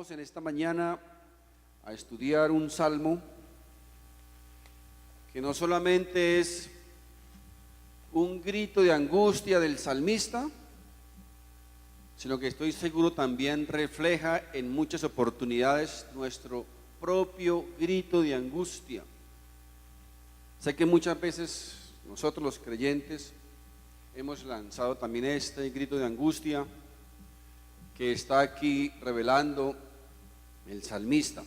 Vamos en esta mañana a estudiar un salmo que no solamente es un grito de angustia del salmista, sino que estoy seguro también refleja en muchas oportunidades nuestro propio grito de angustia. Sé que muchas veces nosotros los creyentes hemos lanzado también este grito de angustia que está aquí revelando el salmista.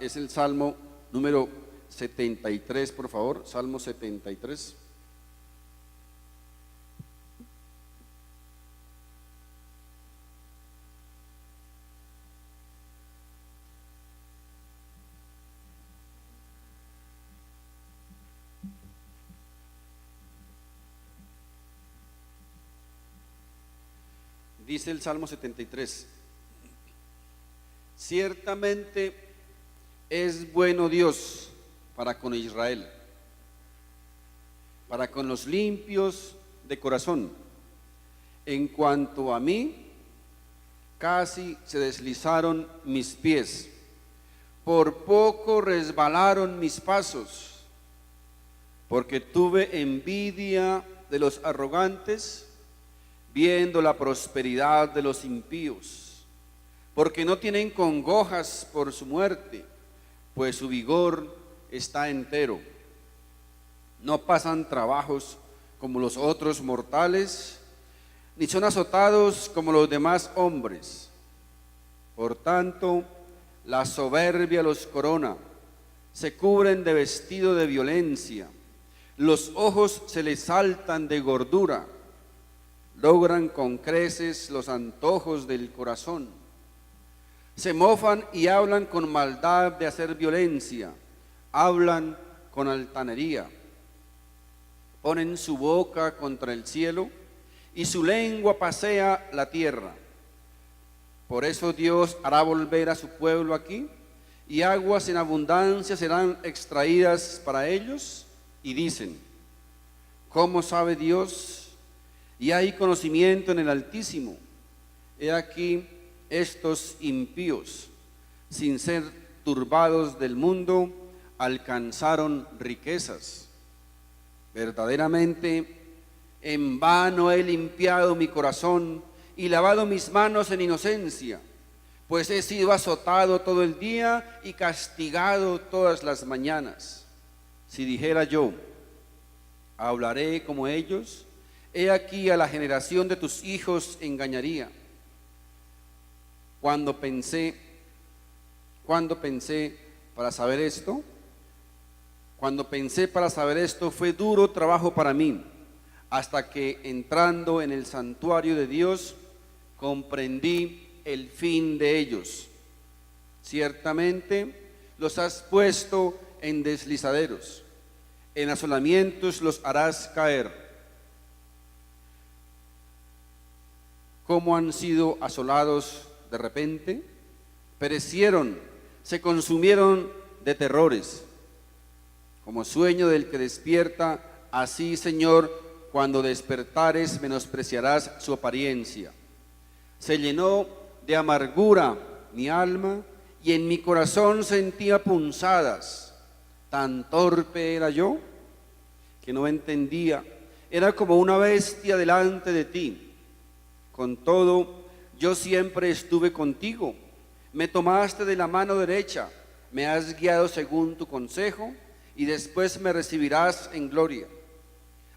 Es el Salmo número 73, por favor, Salmo 73. Dice el Salmo 73: ciertamente es bueno Dios para con Israel, para con los limpios de corazón. En cuanto a mí, casi se deslizaron mis pies, por poco resbalaron mis pasos, porque tuve envidia de los arrogantes, viendo la prosperidad de los impíos, porque no tienen congojas por su muerte, pues su vigor está entero. No pasan trabajos como los otros mortales, ni son azotados como los demás hombres. Por tanto, la soberbia los corona, se cubren de vestido de violencia, los ojos se les saltan de gordura, logran con creces los antojos del corazón. Se mofan y hablan con maldad de hacer violencia, hablan con altanería. Ponen su boca contra el cielo y su lengua pasea la tierra. Por eso Dios hará volver a su pueblo aquí, y aguas en abundancia serán extraídas para ellos. Y dicen: ¿cómo sabe Dios? Y hay conocimiento en el Altísimo. He aquí, estos impíos, sin ser turbados del mundo, alcanzaron riquezas. Verdaderamente, en vano he limpiado mi corazón y lavado mis manos en inocencia, pues he sido azotado todo el día y castigado todas las mañanas. Si dijera yo: hablaré como ellos, he aquí a la generación de tus hijos engañaría. Cuando pensé para saber esto, fue duro trabajo para mí, hasta que entrando en el santuario de Dios, comprendí el fin de ellos. Ciertamente los has puesto en deslizaderos, en asolamientos los harás caer. ¿Cómo han sido asolados de repente? Perecieron, se consumieron de terrores. Como sueño del que despierta, así, Señor, cuando despertares menospreciarás su apariencia. Se llenó de amargura mi alma, y en mi corazón sentía punzadas. Tan torpe era yo, que no entendía. Era como una bestia delante de ti. Con todo, yo siempre estuve contigo. Me tomaste de la mano derecha, me has guiado según tu consejo, y después me recibirás en gloria.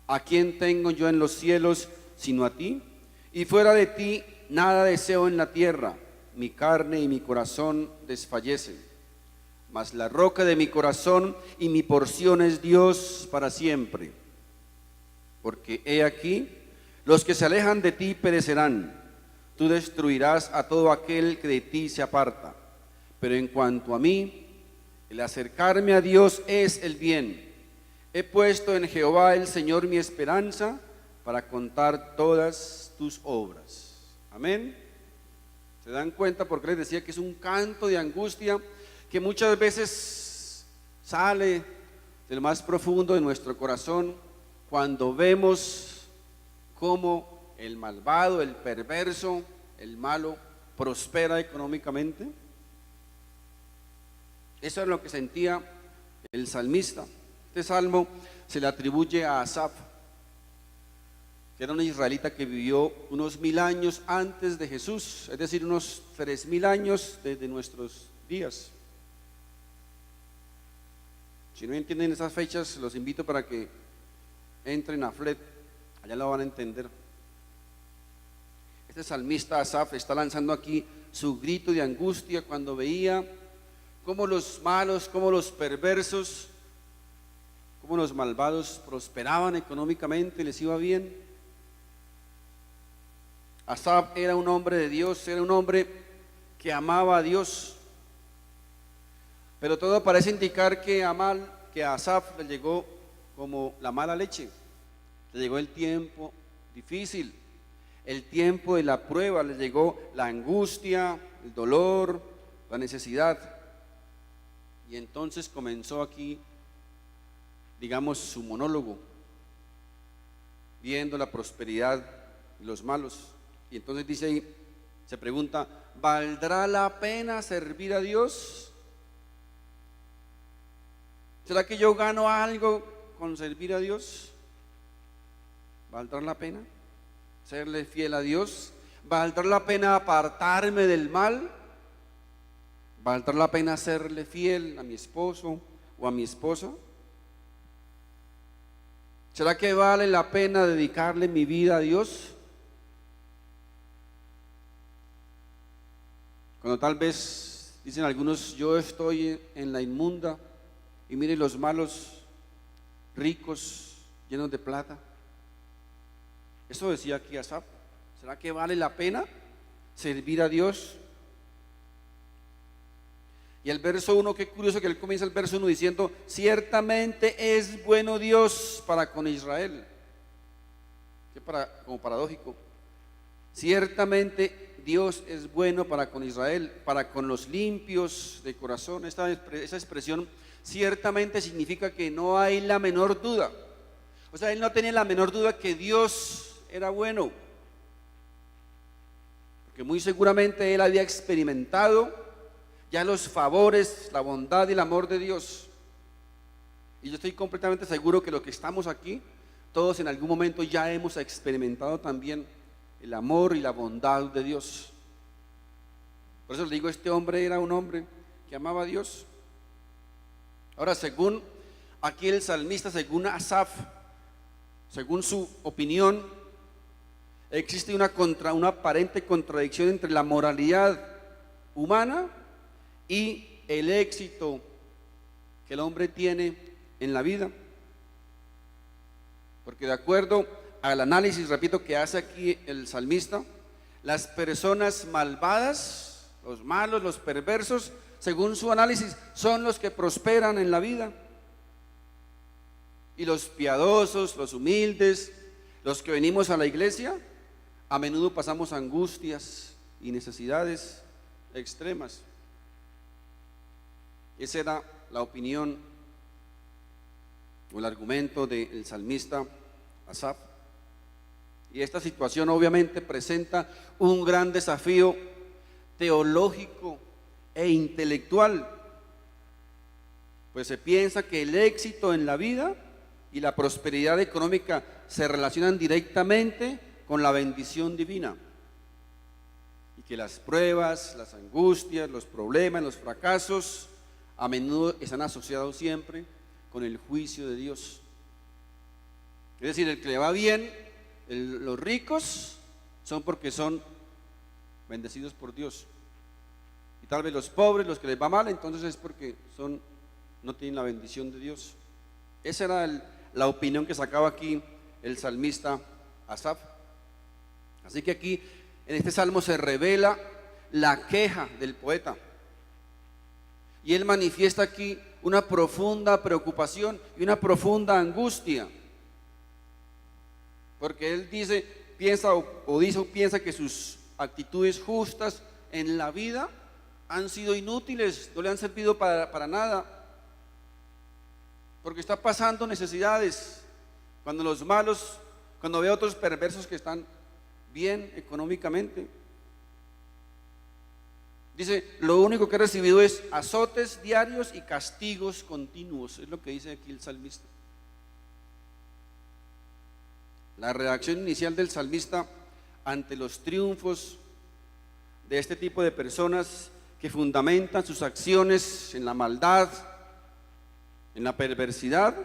¿A quién tengo yo en los cielos sino a ti? Y fuera de ti nada deseo en la tierra. Mi carne y mi corazón desfallecen, mas la roca de mi corazón y mi porción es Dios para siempre. Porque he aquí, los que se alejan de ti perecerán. Tú destruirás a todo aquel que de ti se aparta. Pero en cuanto a mí, el acercarme a Dios es el bien. He puesto en Jehová el Señor mi esperanza, para contar todas tus obras. Amén. ¿Se dan cuenta por qué les decía que es un canto de angustia que muchas veces sale del más profundo de nuestro corazón cuando vemos cómo el malvado, el perverso, el malo, prospera económicamente. Eso es lo que sentía el salmista. Este salmo se le atribuye a Asaf, que era un israelita que vivió unos 1000 años antes de Jesús, es decir, unos 3000 años desde nuestros días. Si no entienden esas fechas, los invito para que entren a FLET, allá lo van a entender. Este salmista Asaf está lanzando aquí su grito de angustia cuando veía cómo los malos, cómo los perversos, cómo los malvados prosperaban económicamente, les iba bien. Asaf era un hombre de Dios, era un hombre que amaba a Dios, pero todo parece indicar que a Asaf le llegó como la mala leche, le llegó el tiempo difícil, el tiempo de la prueba, le llegó la angustia, el dolor, la necesidad, y entonces comenzó aquí, digamos, su monólogo, viendo la prosperidad y los malos. Y entonces dice ahí, se pregunta, ¿valdrá la pena servir a Dios? ¿Será que yo gano algo con servir a Dios? ¿Valdrá la pena serle fiel a Dios? ¿Valdrá la pena apartarme del mal? ¿Valdrá la pena serle fiel a mi esposo o a mi esposa? ¿Será que vale la pena dedicarle mi vida a Dios? Cuando tal vez dicen algunos, yo estoy en la inmunda y mire los malos ricos llenos de plata. Eso decía aquí Asaf. ¿Será que vale la pena servir a Dios? Y el verso 1, qué curioso que él comienza el verso 1 diciendo, ciertamente es bueno Dios para con Israel. Como paradójico. Ciertamente Dios es bueno para con Israel, para con los limpios de corazón. Esa expresión ciertamente significa que no hay la menor duda. O sea, él no tenía la menor duda que Dios era bueno, porque muy seguramente él había experimentado ya los favores, la bondad y el amor de Dios. Y yo estoy completamente seguro que los que estamos aquí, todos en algún momento ya hemos experimentado también el amor y la bondad de Dios. Por eso les digo, este hombre era un hombre que amaba a Dios. Ahora, según aquí el salmista, según Asaf, según su opinión, existe una aparente contradicción entre la moralidad humana y el éxito que el hombre tiene en la vida. Porque de acuerdo al análisis, repito, que hace aquí el salmista, las personas malvadas, los malos, los perversos, según su análisis, son los que prosperan en la vida. Y los piadosos, los humildes, los que venimos a la iglesia, a menudo pasamos angustias y necesidades extremas. Esa era la opinión o el argumento del salmista Asaf. Y esta situación obviamente presenta un gran desafío teológico e intelectual, pues se piensa que el éxito en la vida y la prosperidad económica se relacionan directamente con la bendición divina, y que las pruebas, las angustias, los problemas, los fracasos a menudo están asociados siempre con el juicio de Dios. Es decir, el que le va bien, los ricos, son porque son bendecidos por Dios, y tal vez los pobres, los que les va mal, entonces es porque no tienen la bendición de Dios. Esa era la opinión que sacaba aquí el salmista Asaf. Así que aquí en este salmo se revela la queja del poeta, y él manifiesta aquí una profunda preocupación y una profunda angustia, porque él piensa que sus actitudes justas en la vida han sido inútiles, no le han servido para nada, porque está pasando necesidades. Cuando ve a otros perversos que están bien económicamente, Dice, lo único que he recibido es azotes diarios y castigos continuos. Es lo que dice aquí el salmista. La reacción inicial del salmista ante los triunfos de este tipo de personas que fundamentan sus acciones en la maldad, en la perversidad,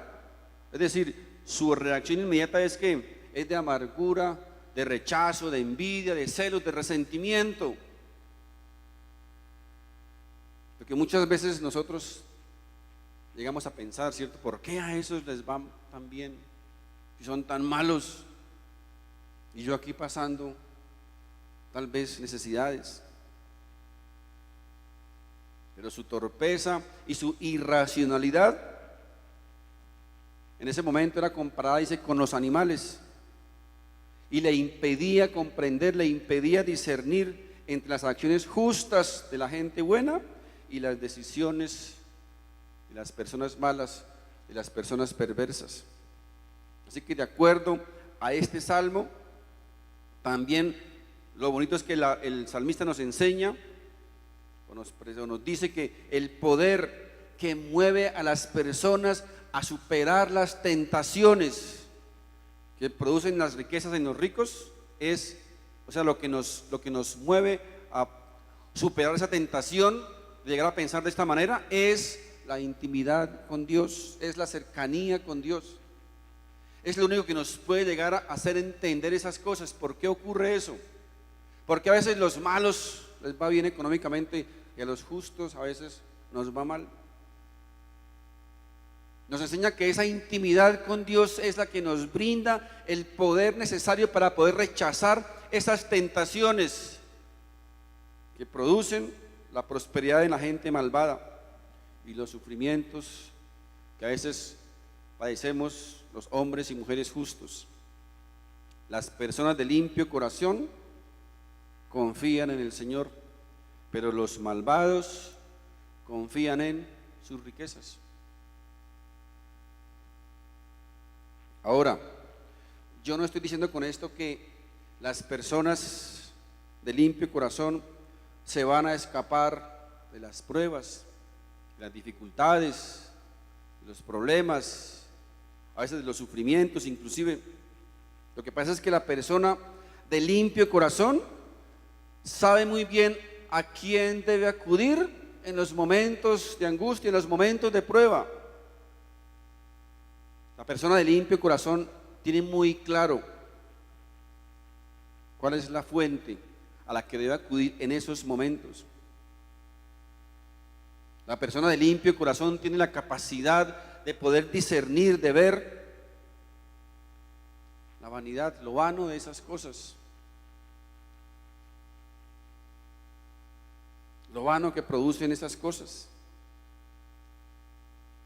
es decir, su reacción inmediata es que es de amargura, de rechazo, de envidia, de celos, de resentimiento. Porque muchas veces nosotros llegamos a pensar, ¿cierto? ¿Por qué a esos les va tan bien? Si son tan malos y yo aquí pasando tal vez necesidades. Pero su torpeza y su irracionalidad en ese momento era comparada, dice, con los animales, y le impedía comprender, le impedía discernir entre las acciones justas de la gente buena y las decisiones de las personas malas, de las personas perversas. Así que de acuerdo a este salmo, también lo bonito es que el salmista nos enseña o nos dice que el poder que mueve a las personas a superar las tentaciones que producen las riquezas en los ricos es, o sea, lo que nos mueve a superar esa tentación de llegar a pensar de esta manera es la intimidad con Dios, es la cercanía con Dios. Es lo único que nos puede llegar a hacer entender esas cosas. ¿Por qué ocurre eso? Porque a veces los malos les va bien económicamente y a los justos a veces nos va mal. Nos enseña que esa intimidad con Dios es la que nos brinda el poder necesario para poder rechazar esas tentaciones que producen la prosperidad de la gente malvada y los sufrimientos que a veces padecemos los hombres y mujeres justos. Las personas de limpio corazón confían en el Señor, pero los malvados confían en sus riquezas. Ahora, yo no estoy diciendo con esto que las personas de limpio corazón se van a escapar de las pruebas, de las dificultades, de los problemas, a veces de los sufrimientos inclusive. Lo que pasa es que la persona de limpio corazón sabe muy bien a quién debe acudir en los momentos de angustia, en los momentos de prueba. La persona de limpio corazón tiene muy claro cuál es la fuente a la que debe acudir en esos momentos. La persona de limpio corazón tiene la capacidad de poder discernir, de ver la vanidad, lo vano de esas cosas, lo vano que producen esas cosas.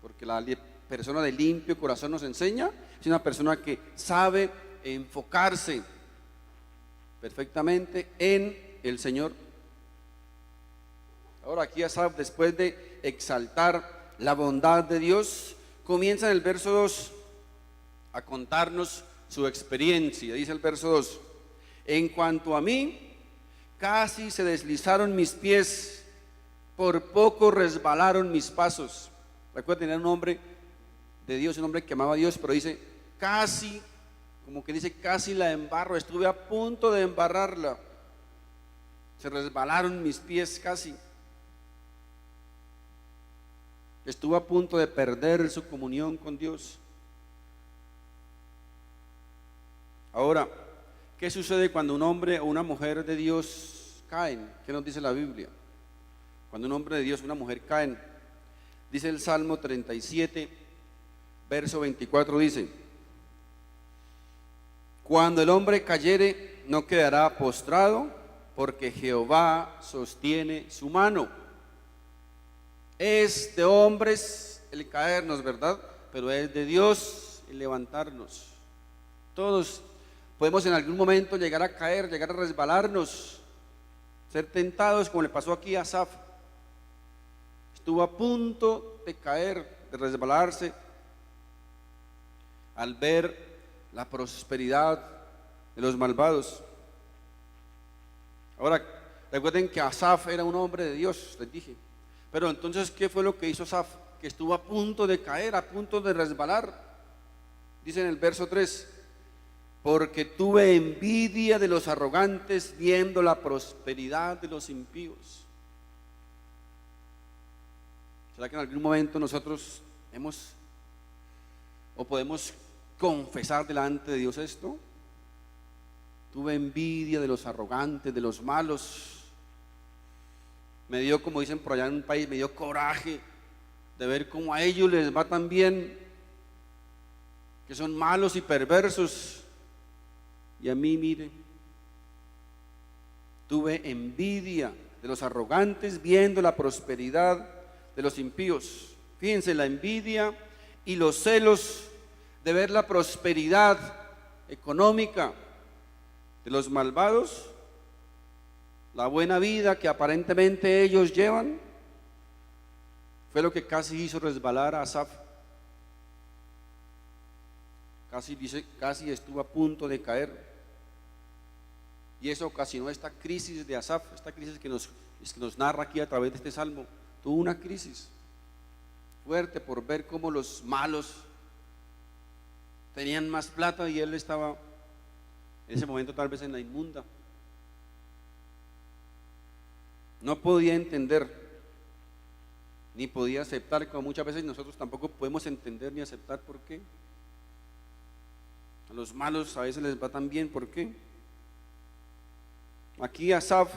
Porque la persona de limpio corazón nos enseña, es una persona que sabe enfocarse perfectamente en el Señor. Ahora aquí Asaf, después de exaltar la bondad de Dios, comienza en el verso 2 a contarnos su experiencia. Dice el verso 2: en cuanto a mí, casi se deslizaron mis pies, por poco resbalaron mis pasos. Recuerden, era un hombre de Dios, un hombre que amaba a Dios, pero dice casi, como que dice casi la embarro, estuve a punto de embarrarla, se resbalaron mis pies casi. Estuvo a punto de perder su comunión con Dios. Ahora, ¿qué sucede cuando un hombre o una mujer de Dios caen? ¿Qué nos dice la Biblia? Cuando un hombre de Dios o una mujer caen, dice el Salmo 37, verso 24, dice: cuando el hombre cayere, no quedará postrado, porque Jehová sostiene su mano. Es de hombres el caernos, ¿verdad? Pero es de Dios el levantarnos. Todos podemos en algún momento llegar a caer, llegar a resbalarnos, ser tentados, como le pasó aquí a Asaf. Estuvo a punto de caer, de resbalarse, al ver la prosperidad de los malvados. Ahora, Recuerden que Asaf era un hombre de Dios, les dije. Pero entonces, ¿qué fue lo que hizo Asaf? Que estuvo a punto de caer, a punto de resbalar. Dice en el verso 3: porque tuve envidia de los arrogantes viendo la prosperidad de los impíos. ¿Será que en algún momento nosotros hemos o podemos confesar delante de Dios esto? Tuve envidia de los arrogantes, de los malos. Me dio, como dicen por allá en un país, me dio coraje de ver cómo a ellos les va tan bien, que son malos y perversos, y a mí, mire, tuve envidia de los arrogantes viendo la prosperidad de los impíos. Fíjense, la envidia y los celos de ver la prosperidad económica de los malvados, la buena vida que aparentemente ellos llevan, fue lo que casi hizo resbalar a Asaf. Casi estuvo a punto de caer. Y eso ocasionó esta crisis de Asaf, esta crisis que nos narra aquí a través de este salmo. Tuvo una crisis fuerte por ver cómo los malos tenían más plata y él estaba en ese momento tal vez en la inmunda. No podía entender ni podía aceptar, como muchas veces nosotros tampoco podemos entender ni aceptar por qué. A los malos a veces les va tan bien, ¿por qué? Aquí Asaf,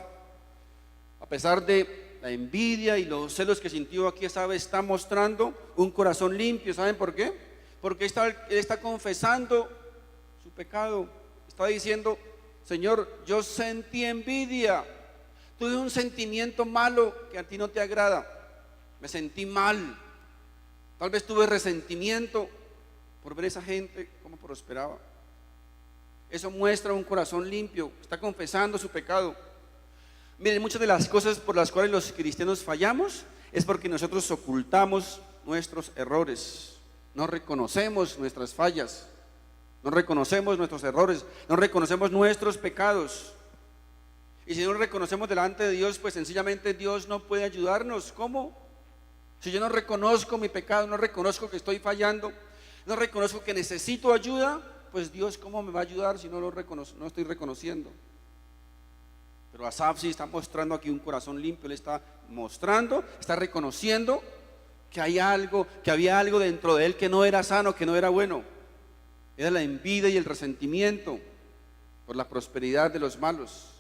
a pesar de la envidia y los celos que sintió, aquí Asaf está mostrando un corazón limpio. ¿Saben por qué? Porque él está confesando su pecado. Está diciendo: Señor, yo sentí envidia, tuve un sentimiento malo que a ti no te agrada, me sentí mal, tal vez tuve resentimiento por ver a esa gente cómo prosperaba. Eso muestra un corazón limpio, está confesando su pecado. Miren, muchas de las cosas por las cuales los cristianos fallamos es porque nosotros ocultamos nuestros errores, no reconocemos nuestras fallas, no reconocemos nuestros errores, no reconocemos nuestros pecados. Y si no lo reconocemos delante de Dios, pues sencillamente Dios no puede ayudarnos. ¿Cómo? Si yo no reconozco mi pecado, no reconozco que estoy fallando, no reconozco que necesito ayuda, pues Dios, ¿cómo me va a ayudar si no estoy reconociendo? Pero Asaf sí está mostrando aquí un corazón limpio. Él está mostrando, está reconociendo que había algo dentro de él que no era sano, que no era bueno. Era la envidia y el resentimiento por la prosperidad de los malos.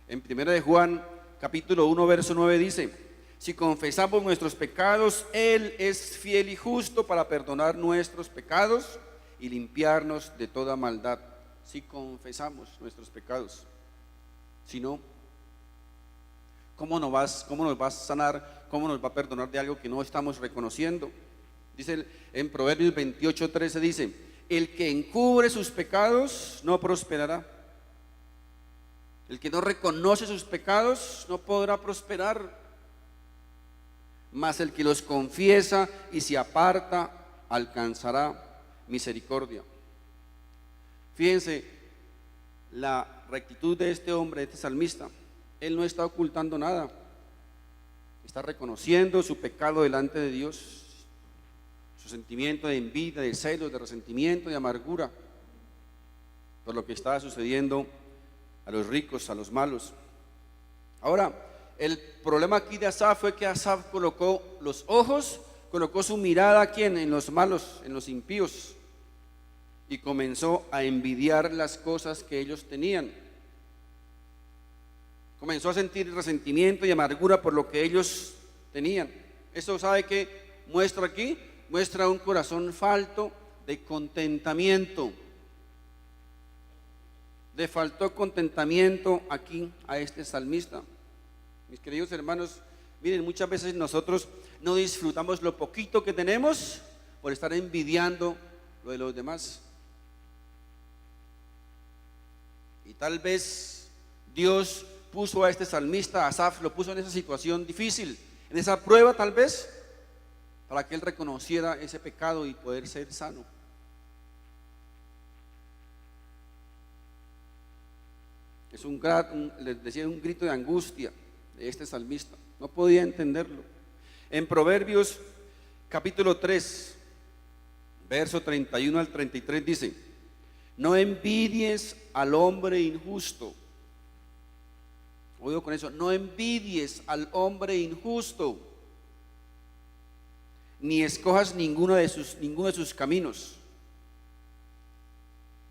En 1 de Juan capítulo 1 verso 9 dice: si confesamos nuestros pecados, Él es fiel y justo para perdonar nuestros pecados y limpiarnos de toda maldad. Si confesamos nuestros pecados. Si no, ¿cómo nos va a sanar? ¿Cómo nos va a perdonar de algo que no estamos reconociendo? Dice en Proverbios 28:13, dice: el que encubre sus pecados no prosperará. El que no reconoce sus pecados no podrá prosperar. Mas el que los confiesa y se aparta alcanzará misericordia. Fíjense la rectitud de este hombre, de este salmista. Él no está ocultando nada, está reconociendo su pecado delante de Dios, su sentimiento de envidia, de celos, de resentimiento, de amargura por lo que estaba sucediendo a los ricos, a los malos. Ahora, el problema aquí de Asaf fue que Asaf colocó su mirada ¿a quién? En los malos, en los impíos, y comenzó a envidiar las cosas que ellos tenían. Comenzó a sentir resentimiento y amargura por lo que ellos tenían. Eso, ¿sabe qué muestra aquí? Muestra un corazón falto de contentamiento. Le faltó contentamiento aquí a este salmista. Mis queridos hermanos, miren, muchas veces nosotros no disfrutamos lo poquito que tenemos por estar envidiando lo de los demás. Y tal vez Dios puso a este salmista, a Asaf, lo puso en esa situación difícil, en esa prueba tal vez, para que él reconociera ese pecado y poder ser sano. les decía, un grito de angustia de este salmista. No podía entenderlo. En Proverbios capítulo 3, verso 31 al 33 dice: no envidies al hombre injusto. Oigo con eso, no envidies al hombre injusto, ni escojas ninguno de sus caminos,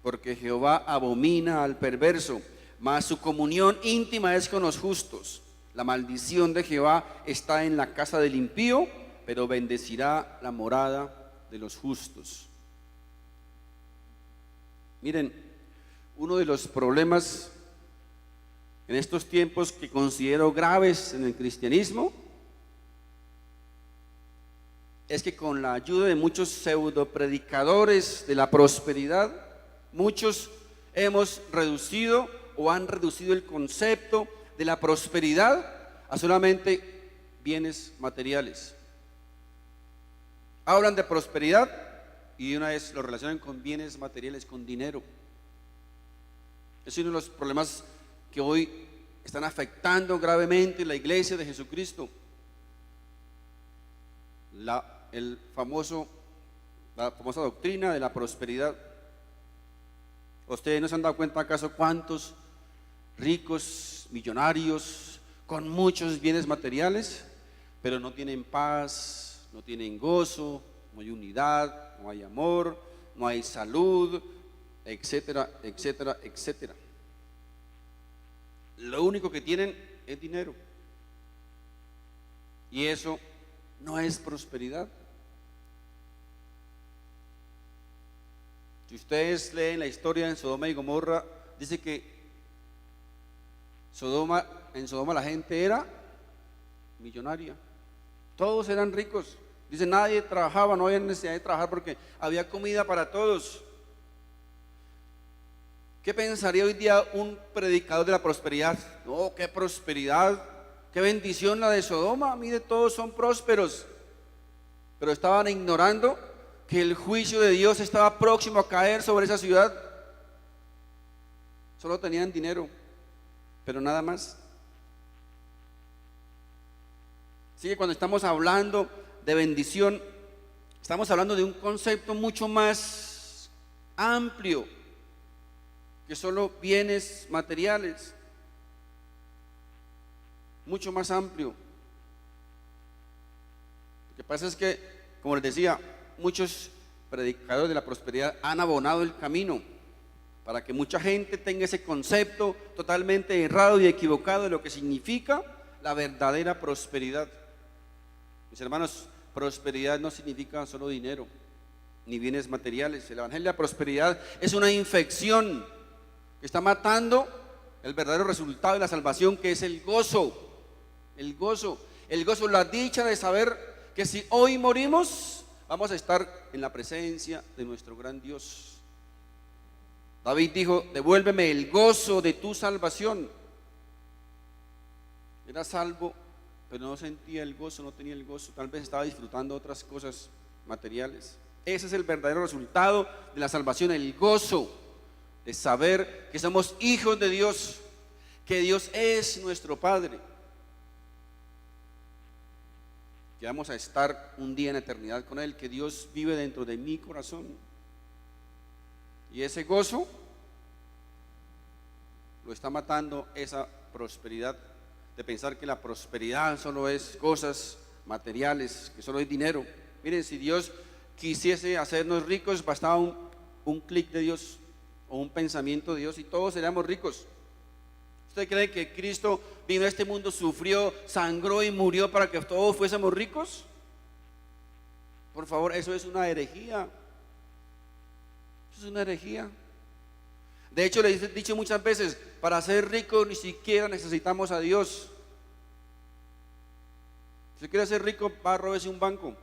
porque Jehová abomina al perverso, mas su comunión íntima es con los justos. La maldición de Jehová está en la casa del impío, pero bendecirá la morada de los justos. Miren, uno de los problemas en estos tiempos que considero graves en el cristianismo es que con la ayuda de muchos pseudopredicadores de la prosperidad, muchos hemos reducido o han reducido el concepto de la prosperidad a solamente bienes materiales. Hablan de prosperidad y de una vez lo relacionan con bienes materiales, con dinero. Es uno de los problemas que hoy están afectando gravemente la iglesia de Jesucristo. La famosa doctrina de la prosperidad. ¿Ustedes no se han dado cuenta acaso cuántos ricos, millonarios, con muchos bienes materiales, pero no tienen paz, no tienen gozo, no hay unidad, no hay amor, no hay salud, etcétera, etcétera, etcétera? Lo único que tienen es dinero, y eso no es prosperidad. Si ustedes leen la historia en Sodoma y Gomorra, dice que en Sodoma la gente era millonaria, todos eran ricos. Dice, nadie trabajaba, no había necesidad de trabajar porque había comida para todos. ¿Qué pensaría hoy día un predicador de la prosperidad? No, qué prosperidad, qué bendición la de Sodoma, mire, todos son prósperos. Pero estaban ignorando que el juicio de Dios estaba próximo a caer sobre esa ciudad. Solo tenían dinero, pero nada más. Así que cuando estamos hablando de bendición, estamos hablando de un concepto mucho más amplio que solo bienes materiales, mucho más amplio. Lo que pasa es que, como les decía, muchos predicadores de la prosperidad han abonado el camino para que mucha gente tenga ese concepto totalmente errado y equivocado de lo que significa la verdadera prosperidad. Mis hermanos, prosperidad no significa solo dinero ni bienes materiales. El evangelio de la prosperidad es una infección que está matando el verdadero resultado de la salvación, que es el gozo, la dicha de saber que si hoy morimos vamos a estar en la presencia de nuestro gran Dios. David dijo, devuélveme el gozo de tu salvación. Era salvo, pero no sentía el gozo, no tenía el gozo, tal vez estaba disfrutando otras cosas materiales. Ese es el verdadero resultado de la salvación, el gozo de saber que somos hijos de Dios, que Dios es nuestro Padre, que vamos a estar un día en eternidad con Él, que Dios vive dentro de mi corazón. Y ese gozo lo está matando esa prosperidad, de pensar que la prosperidad solo es cosas materiales, que solo es dinero. Miren, si Dios quisiese hacernos ricos, bastaba un clic de Dios o un pensamiento de Dios y todos seríamos ricos. ¿Usted cree que Cristo vino a este mundo, sufrió, sangró y murió para que todos fuésemos ricos? Por favor, eso es una herejía. Eso es una herejía. De hecho, les he dicho muchas veces, para ser rico ni siquiera necesitamos a Dios. Si usted quiere ser rico, va a robarse un banco.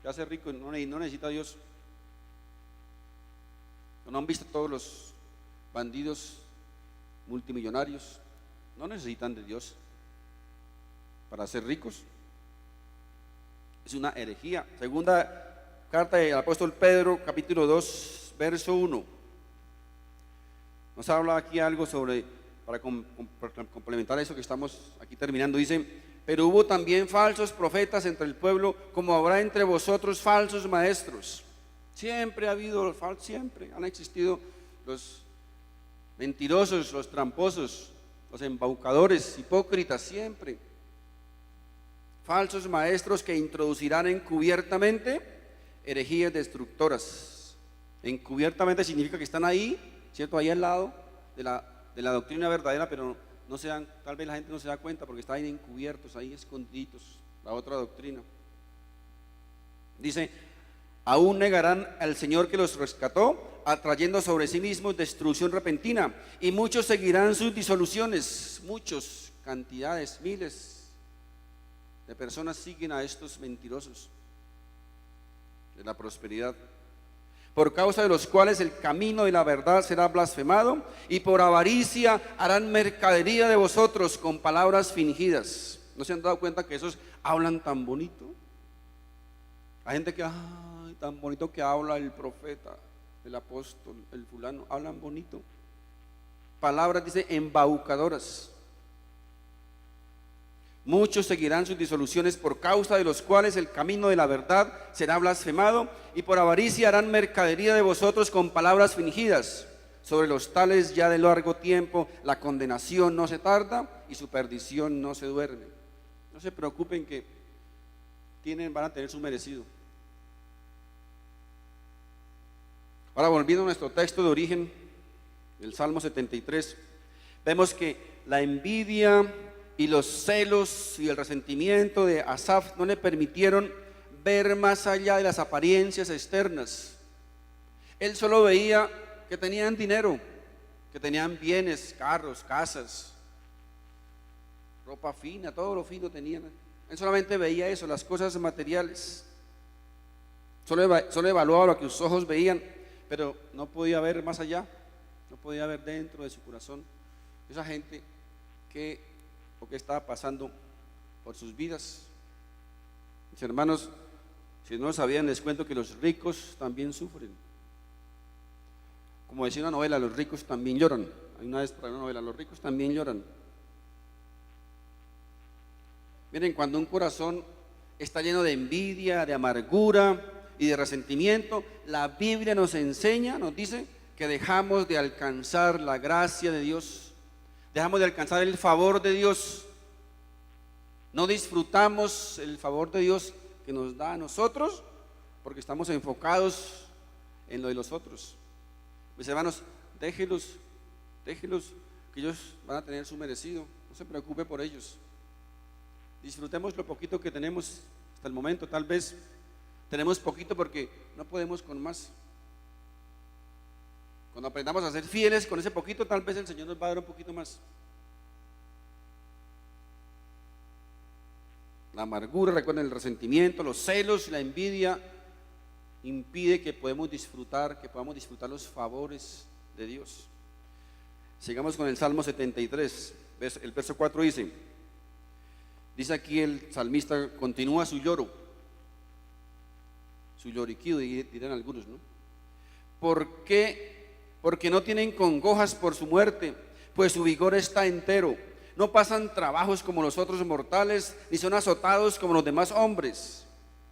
Ya ser rico no necesita a Dios. ¿No han visto todos los bandidos multimillonarios? No necesitan de Dios para ser ricos. Es una herejía. Segunda carta del apóstol Pedro, capítulo 2, verso 1. Nos habla aquí algo sobre para complementar eso que estamos aquí terminando, dice: pero hubo también falsos profetas entre el pueblo, como habrá entre vosotros falsos maestros. Siempre ha habido, siempre han existido los mentirosos, los tramposos, los embaucadores, hipócritas, siempre. Falsos maestros que introducirán encubiertamente herejías destructoras. Encubiertamente significa que están ahí, ¿cierto? Ahí al lado de la doctrina verdadera, pero no se dan, tal vez la gente no se da cuenta porque están ahí encubiertos, ahí escondidos, la otra doctrina. Dice: aún negarán al Señor que los rescató, atrayendo sobre sí mismos destrucción repentina, y muchos seguirán sus disoluciones. Muchos, cantidades, miles de personas siguen a estos mentirosos de la prosperidad, por causa de los cuales el camino de la verdad será blasfemado, y por avaricia harán mercadería de vosotros con palabras fingidas. ¿No se han dado cuenta que esos hablan tan bonito? Hay gente que, ay, tan bonito que habla el profeta, el apóstol, el fulano, hablan bonito. Palabras, dice, embaucadoras. Muchos seguirán sus disoluciones, por causa de los cuales el camino de la verdad será blasfemado, y por avaricia harán mercadería de vosotros con palabras fingidas. Sobre los tales ya de largo tiempo la condenación no se tarda y su perdición no se duerme. No se preocupen que van a tener su merecido. Ahora, volviendo a nuestro texto de origen, el Salmo 73, vemos que la envidia y los celos y el resentimiento de Asaf no le permitieron ver más allá de las apariencias externas. Él solo veía que tenían dinero, que tenían bienes, carros, casas, ropa fina, todo lo fino tenían. Él solamente veía eso, las cosas materiales. Solo evaluaba lo que sus ojos veían, pero no podía ver más allá, no podía ver dentro de su corazón. Esa gente que estaba pasando por sus vidas. Mis hermanos, si no lo sabían, les cuento que los ricos también sufren. Como decía una novela, los ricos también lloran. Hay una vez para una novela, los ricos también lloran. Miren, cuando un corazón está lleno de envidia, de amargura y de resentimiento, la Biblia nos enseña, nos dice que dejamos de alcanzar la gracia de Dios, dejamos de alcanzar el favor de Dios, no disfrutamos el favor de Dios que nos da a nosotros porque estamos enfocados en lo de los otros. Mis hermanos, déjelos, que ellos van a tener su merecido, no se preocupe por ellos. Disfrutemos lo poquito que tenemos hasta el momento. Tal vez tenemos poquito porque no podemos con más. Cuando aprendamos a ser fieles con ese poquito, tal vez el Señor nos va a dar un poquito más. La amargura, recuerden, el resentimiento, los celos, la envidia impide que podamos disfrutar los favores de Dios. Sigamos con el Salmo 73, el verso 4 dice aquí el salmista, continúa su lloro, su lloriqueo, dirán algunos, ¿no? ¿Por qué? Porque no tienen congojas por su muerte, pues su vigor está entero. No pasan trabajos como los otros mortales, ni son azotados como los demás hombres.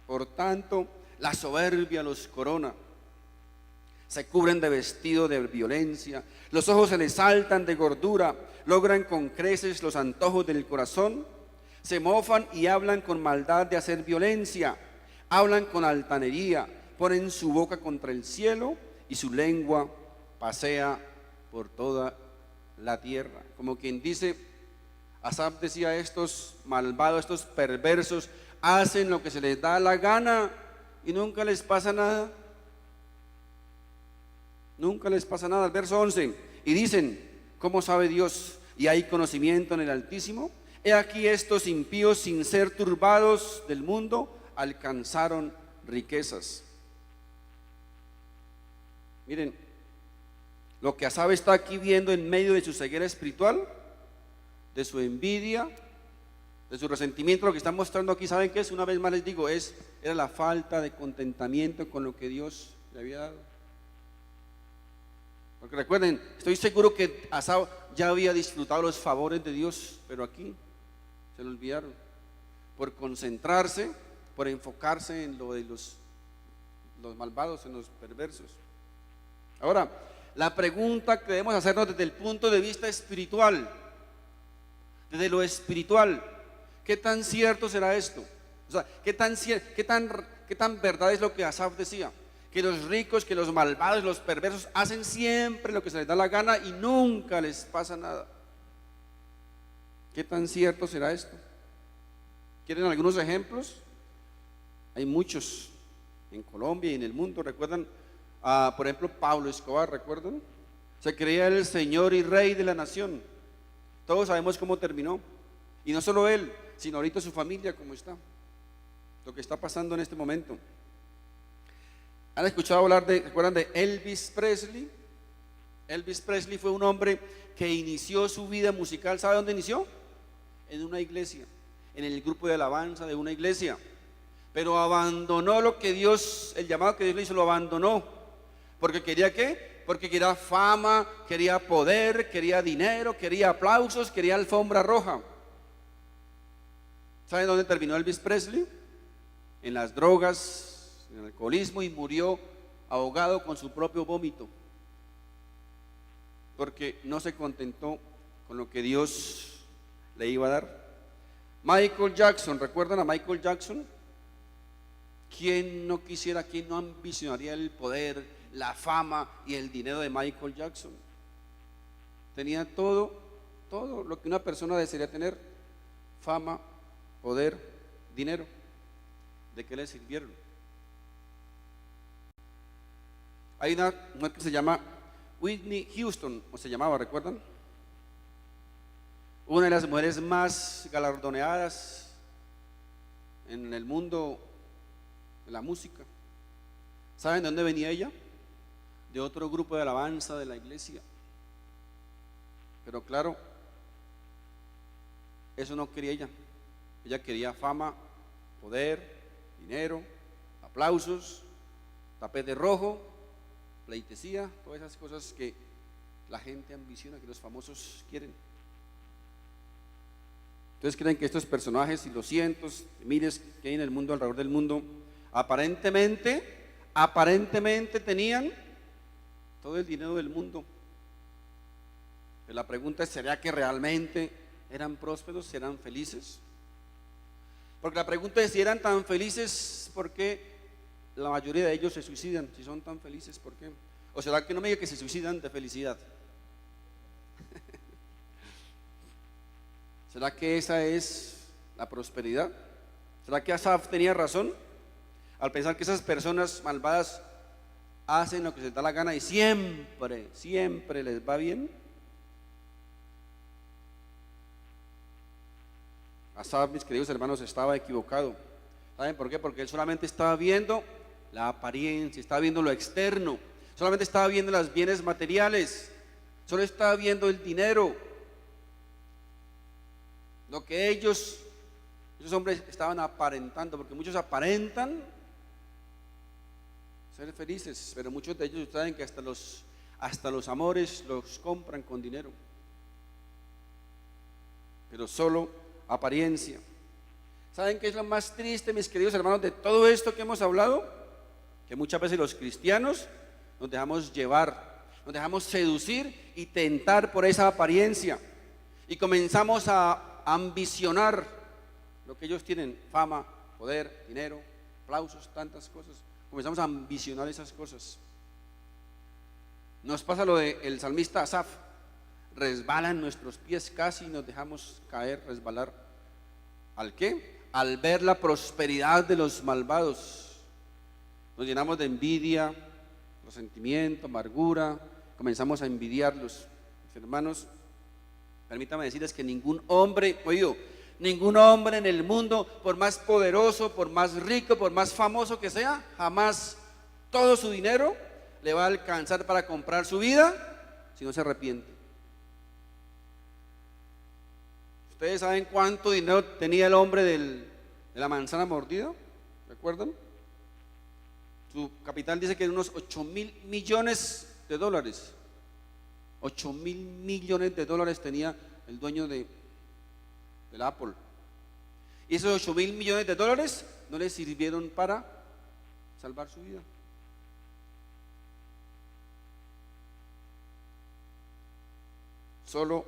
Por tanto, la soberbia los corona. Se cubren de vestido de violencia, los ojos se les saltan de gordura, logran con creces los antojos del corazón. Se mofan y hablan con maldad de hacer violencia, hablan con altanería, ponen su boca contra el cielo y su lengua pasea por toda la tierra. Como quien dice, Asaf decía, estos malvados, estos perversos hacen lo que se les da la gana y nunca les pasa nada. Nunca les pasa nada. El verso 11, y dicen, ¿cómo sabe Dios? ¿Y hay conocimiento en el Altísimo? He aquí estos impíos, sin ser turbados del mundo, alcanzaron riquezas. Miren, lo que Asaf está aquí viendo en medio de su ceguera espiritual, de su envidia, de su resentimiento, lo que está mostrando aquí, ¿saben qué es? Una vez más les digo, era la falta de contentamiento con lo que Dios le había dado. Porque recuerden, estoy seguro que Asaf ya había disfrutado los favores de Dios, pero aquí se lo olvidaron por concentrarse, por enfocarse en lo de los malvados, en los perversos. Ahora, la pregunta que debemos hacernos desde el punto de vista espiritual, desde lo espiritual, ¿qué tan cierto será esto? O sea, ¿qué tan verdad es lo que Asaf decía? Que los ricos, que los malvados, los perversos hacen siempre lo que se les da la gana y nunca les pasa nada. ¿Qué tan cierto será esto? ¿Quieren algunos ejemplos? Hay muchos en Colombia y en el mundo. ¿Recuerdan? Por ejemplo, Pablo Escobar, ¿recuerdan? Se creía el señor y rey de la nación. Todos sabemos cómo terminó. Y no solo él, sino ahorita su familia, cómo está. Lo que está pasando en este momento. ¿Han escuchado hablar recuerdan de Elvis Presley? Elvis Presley fue un hombre que inició su vida musical. ¿Sabe dónde inició? En una iglesia, en el grupo de alabanza de una iglesia. Pero abandonó lo que Dios, el llamado que Dios le hizo, lo abandonó. ¿Porque quería qué? Porque quería fama, quería poder, quería dinero, quería aplausos, quería alfombra roja. ¿Saben dónde terminó Elvis Presley? En las drogas, en el alcoholismo, y murió ahogado con su propio vómito. Porque no se contentó con lo que Dios le iba a dar. Michael Jackson, ¿recuerdan a Michael Jackson? ¿Quién no quisiera, quién no ambicionaría el poder, la fama y el dinero de Michael Jackson? Tenía todo lo que una persona desearía tener: fama, poder, dinero. ¿De qué le sirvieron? Hay una mujer que se llama Whitney Houston, o se llamaba, ¿recuerdan? Una de las mujeres más galardoneadas en el mundo de la música. ¿Saben de dónde venía ella? De otro grupo de alabanza de la iglesia. Pero claro, eso no quería ella. Ella quería fama, poder, dinero, aplausos, tapete rojo, pleitesía, todas esas cosas que la gente ambiciona, que los famosos quieren. Entonces creen que estos personajes y los cientos de miles que hay en el mundo, alrededor del mundo, aparentemente tenían todo el dinero del mundo. Pero la pregunta es: ¿será que realmente eran prósperos, eran felices? Porque la pregunta es: si eran tan felices, ¿por qué la mayoría de ellos se suicidan? Si son tan felices, ¿por qué? ¿O será que no me diga que se suicidan de felicidad? ¿Será que esa es la prosperidad? ¿Será que Asaf tenía razón al pensar que esas personas malvadas hacen lo que se les da la gana y siempre les va bien? Asaf, mis queridos hermanos, estaba equivocado. ¿Saben por qué? Porque él solamente estaba viendo la apariencia, estaba viendo lo externo, solamente estaba viendo los bienes materiales, solo estaba viendo el dinero. Lo que esos hombres estaban aparentando, porque muchos aparentan ser felices, pero muchos de ellos saben que hasta los amores los compran con dinero, pero solo apariencia. ¿Saben qué es lo más triste, mis queridos hermanos, de todo esto que hemos hablado? Que muchas veces los cristianos nos dejamos llevar, nos dejamos seducir y tentar por esa apariencia, y comenzamos a ambicionar lo que ellos tienen: fama, poder, dinero, aplausos, tantas cosas. Comenzamos a ambicionar esas cosas. Nos pasa lo del salmista Asaf: resbalan nuestros pies casi y nos dejamos caer, resbalar. ¿Al qué? Al ver la prosperidad de los malvados. Nos llenamos de envidia, resentimiento, amargura, comenzamos a envidiarlos. Mis hermanos, permítame decirles que ningún hombre en el mundo, por más poderoso, por más rico, por más famoso que sea, jamás todo su dinero le va a alcanzar para comprar su vida si no se arrepiente. ¿Ustedes saben cuánto dinero tenía el hombre de la manzana mordida? ¿Recuerdan? Su capital dice que eran unos 8.000 millones de dólares. $8.000 millones tenía el dueño del Apple. Y esos $8.000 millones no le sirvieron para salvar su vida. Solo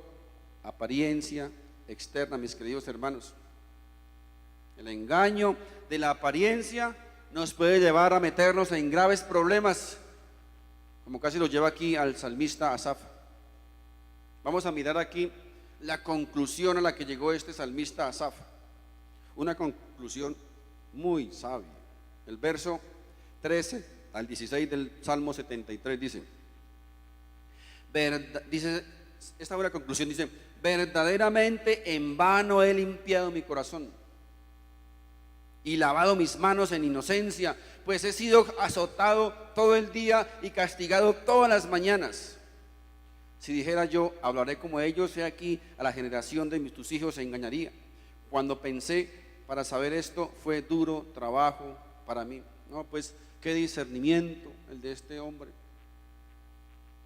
apariencia externa, mis queridos hermanos. El engaño de la apariencia nos puede llevar a meternos en graves problemas, como casi lo lleva aquí al salmista Asaf. Vamos a mirar aquí la conclusión a la que llegó este salmista Asaf. Una conclusión muy sabia. El verso 13 al 16 del Salmo 73 dice, esta buena conclusión dice: verdaderamente en vano he limpiado mi corazón y lavado mis manos en inocencia, pues he sido azotado todo el día y castigado todas las mañanas. Si dijera yo, hablaré como ellos, he aquí a la generación de tus hijos se engañaría. Cuando pensé para saber esto, fue duro trabajo para mí. No, pues qué discernimiento el de este hombre.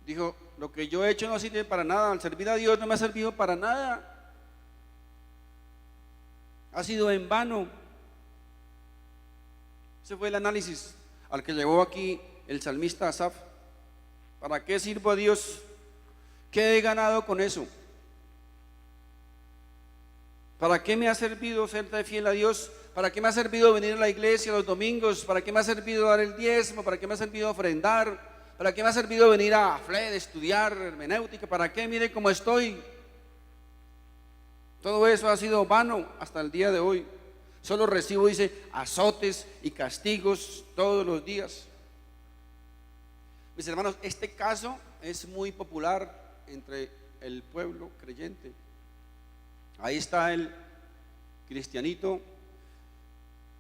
Dijo, lo que yo he hecho no sirve para nada, al servir a Dios no me ha servido para nada, ha sido en vano. Ese fue el análisis al que llegó aquí el salmista Asaf. ¿Para qué sirvo a Dios? ¿Qué he ganado con eso? ¿Para qué me ha servido ser fiel a Dios? ¿Para qué me ha servido venir a la iglesia los domingos? ¿Para qué me ha servido dar el diezmo? ¿Para qué me ha servido ofrendar? ¿Para qué me ha servido venir a FLED, estudiar hermenéutica? ¿Para qué? Mire cómo estoy. Todo eso ha sido vano hasta el día de hoy. Solo recibo, dice, azotes y castigos todos los días. Mis hermanos, este caso es muy popular entre el pueblo creyente. Ahí está el cristianito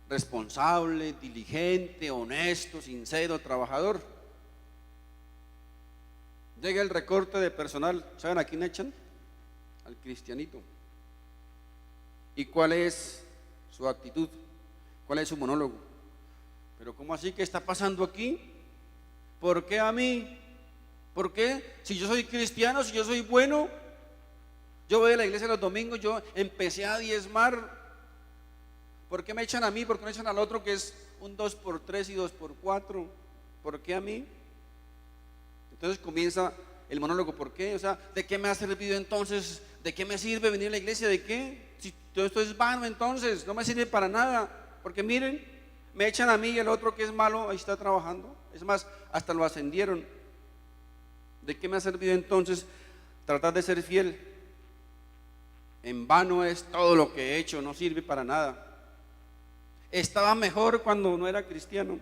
responsable, diligente, honesto, sincero, trabajador. Llega el recorte de personal, ¿saben a quién echan? Al cristianito. ¿Y cuál es su actitud? ¿Cuál es su monólogo? Pero ¿cómo así? ¿Qué está pasando aquí? ¿Por qué a mí? ¿Por qué? Si yo soy cristiano, si yo soy bueno, yo voy a la iglesia los domingos, yo empecé a diezmar. ¿Por qué me echan a mí? ¿Por qué no echan al otro que es un 2x3 y 2x4? ¿Por qué a mí? Entonces comienza el monólogo. ¿Por qué? O sea, ¿de qué me ha servido entonces? ¿De qué me sirve venir a la iglesia? ¿De qué? Si todo esto es vano, entonces no me sirve para nada. Porque miren, me echan a mí y el otro que es malo ahí está trabajando. Es más, hasta lo ascendieron. ¿De qué me ha servido entonces tratar de ser fiel? En vano es todo lo que he hecho, no sirve para nada. Estaba mejor cuando no era cristiano.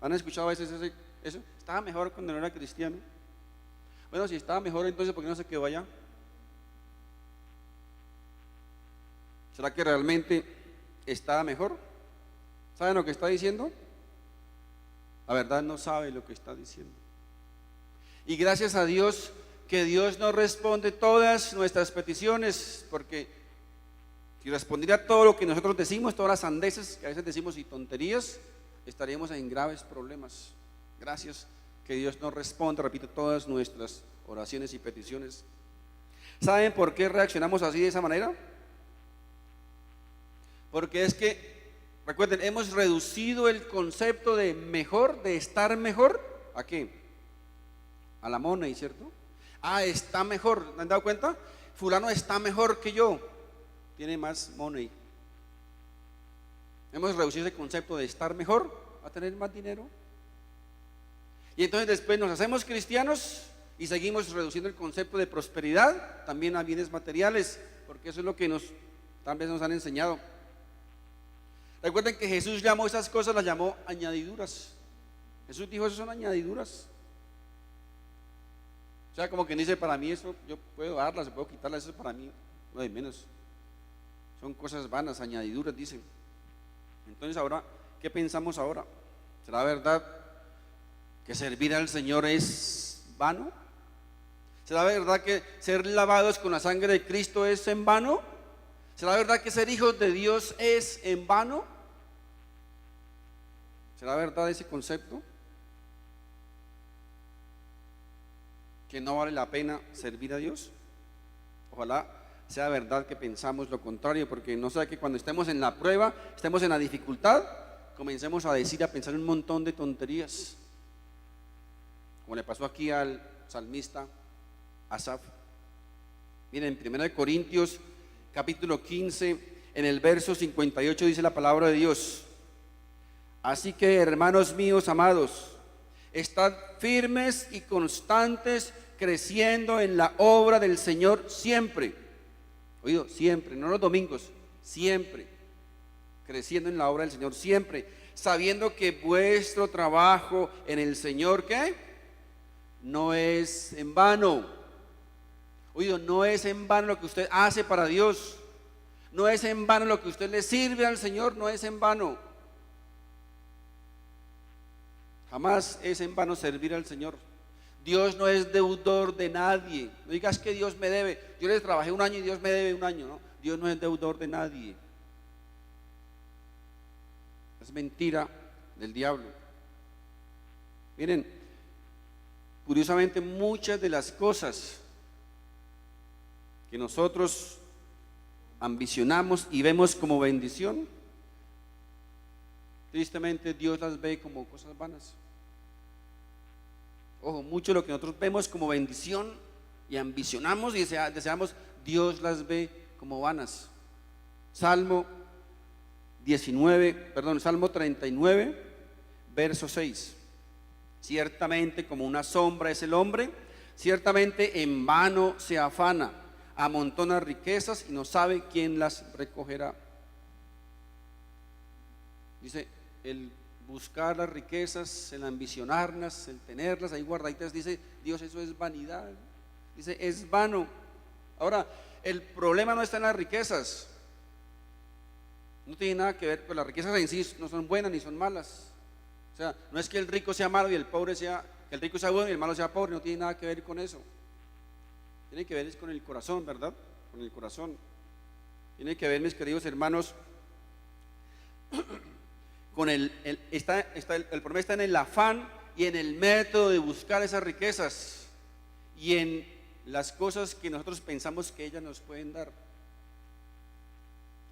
¿Han escuchado a veces eso? Estaba mejor cuando no era cristiano. Bueno, si estaba mejor, entonces ¿por qué no se quedó allá? ¿Será que realmente estaba mejor? ¿Saben lo que está diciendo? La verdad no sabe lo que está diciendo. Y gracias a Dios que Dios nos responde todas nuestras peticiones, porque si respondiera todo lo que nosotros decimos, todas las sandeces que a veces decimos y tonterías, estaríamos en graves problemas. Gracias que Dios nos responde, repito, todas nuestras oraciones y peticiones. ¿Saben por qué reaccionamos así de esa manera? Porque es que, recuerden, hemos reducido el concepto de mejor, de estar mejor, ¿a qué? A la money, ¿cierto? Ah, está mejor, ¿me han dado cuenta? Fulano está mejor que yo, tiene más money. Hemos reducido ese concepto de estar mejor a tener más dinero. Y entonces después nos hacemos cristianos y seguimos reduciendo el concepto de prosperidad también a bienes materiales, porque eso es lo que tal vez nos han enseñado. Recuerden que Jesús llamó esas cosas, las llamó añadiduras. Jesús dijo, eso son añadiduras. O sea, como quien dice, para mí eso, yo puedo darlas, puedo quitarlas, eso para mí no hay menos. Son cosas vanas, añadiduras, dicen. Entonces ahora, ¿qué pensamos ahora? ¿Será verdad que servir al Señor es vano? ¿Será verdad que ser lavados con la sangre de Cristo es en vano? ¿Será verdad que ser hijos de Dios es en vano? ¿Será verdad ese concepto? que no vale la pena servir a Dios? Ojalá sea verdad que pensamos lo contrario, porque no sea que cuando estemos en la prueba, estemos en la dificultad, comencemos a decir, a pensar un montón de tonterías, como le pasó aquí al salmista Asaf. Miren, en 1 Corintios capítulo 15, en el verso 58 dice la palabra de Dios: así que, hermanos míos amados, estad firmes y constantes, creciendo en la obra del Señor siempre. Oído, siempre, no los domingos, siempre. Creciendo en la obra del Señor siempre, sabiendo que vuestro trabajo en el Señor, ¿qué? No es en vano. Oído, no es en vano lo que usted hace para Dios. No es en vano lo que usted le sirve al Señor, no es en vano. Jamás es en vano servir al Señor. Dios no es deudor de nadie. No digas que Dios me debe. Yo le trabajé un año y Dios me debe un año, ¿no? Dios no es deudor de nadie. Es mentira del diablo. Miren, curiosamente muchas de las cosas que nosotros ambicionamos y vemos como bendición, tristemente Dios las ve como cosas vanas. Ojo, mucho de lo que nosotros vemos como bendición y ambicionamos y deseamos, Dios las ve como vanas. Salmo 39, verso 6. Ciertamente como una sombra es el hombre, ciertamente en vano se afana, amontona riquezas y no sabe quién las recogerá. Dice, el buscar las riquezas, el ambicionarlas, el tenerlas ahí guardaditas, dice Dios, eso es vanidad. Dice, es vano. Ahora, el problema no está en las riquezas. No tiene nada que ver, pues las riquezas en sí no son buenas ni son malas. O sea, no es que el rico sea malo y el pobre sea, que el rico sea bueno y el malo sea pobre, no tiene nada que ver con eso. Tiene que ver es con el corazón, ¿verdad? Con el corazón. Tiene que ver, mis queridos hermanos, con el problema está en el afán y en el método de buscar esas riquezas y en las cosas que nosotros pensamos que ellas nos pueden dar.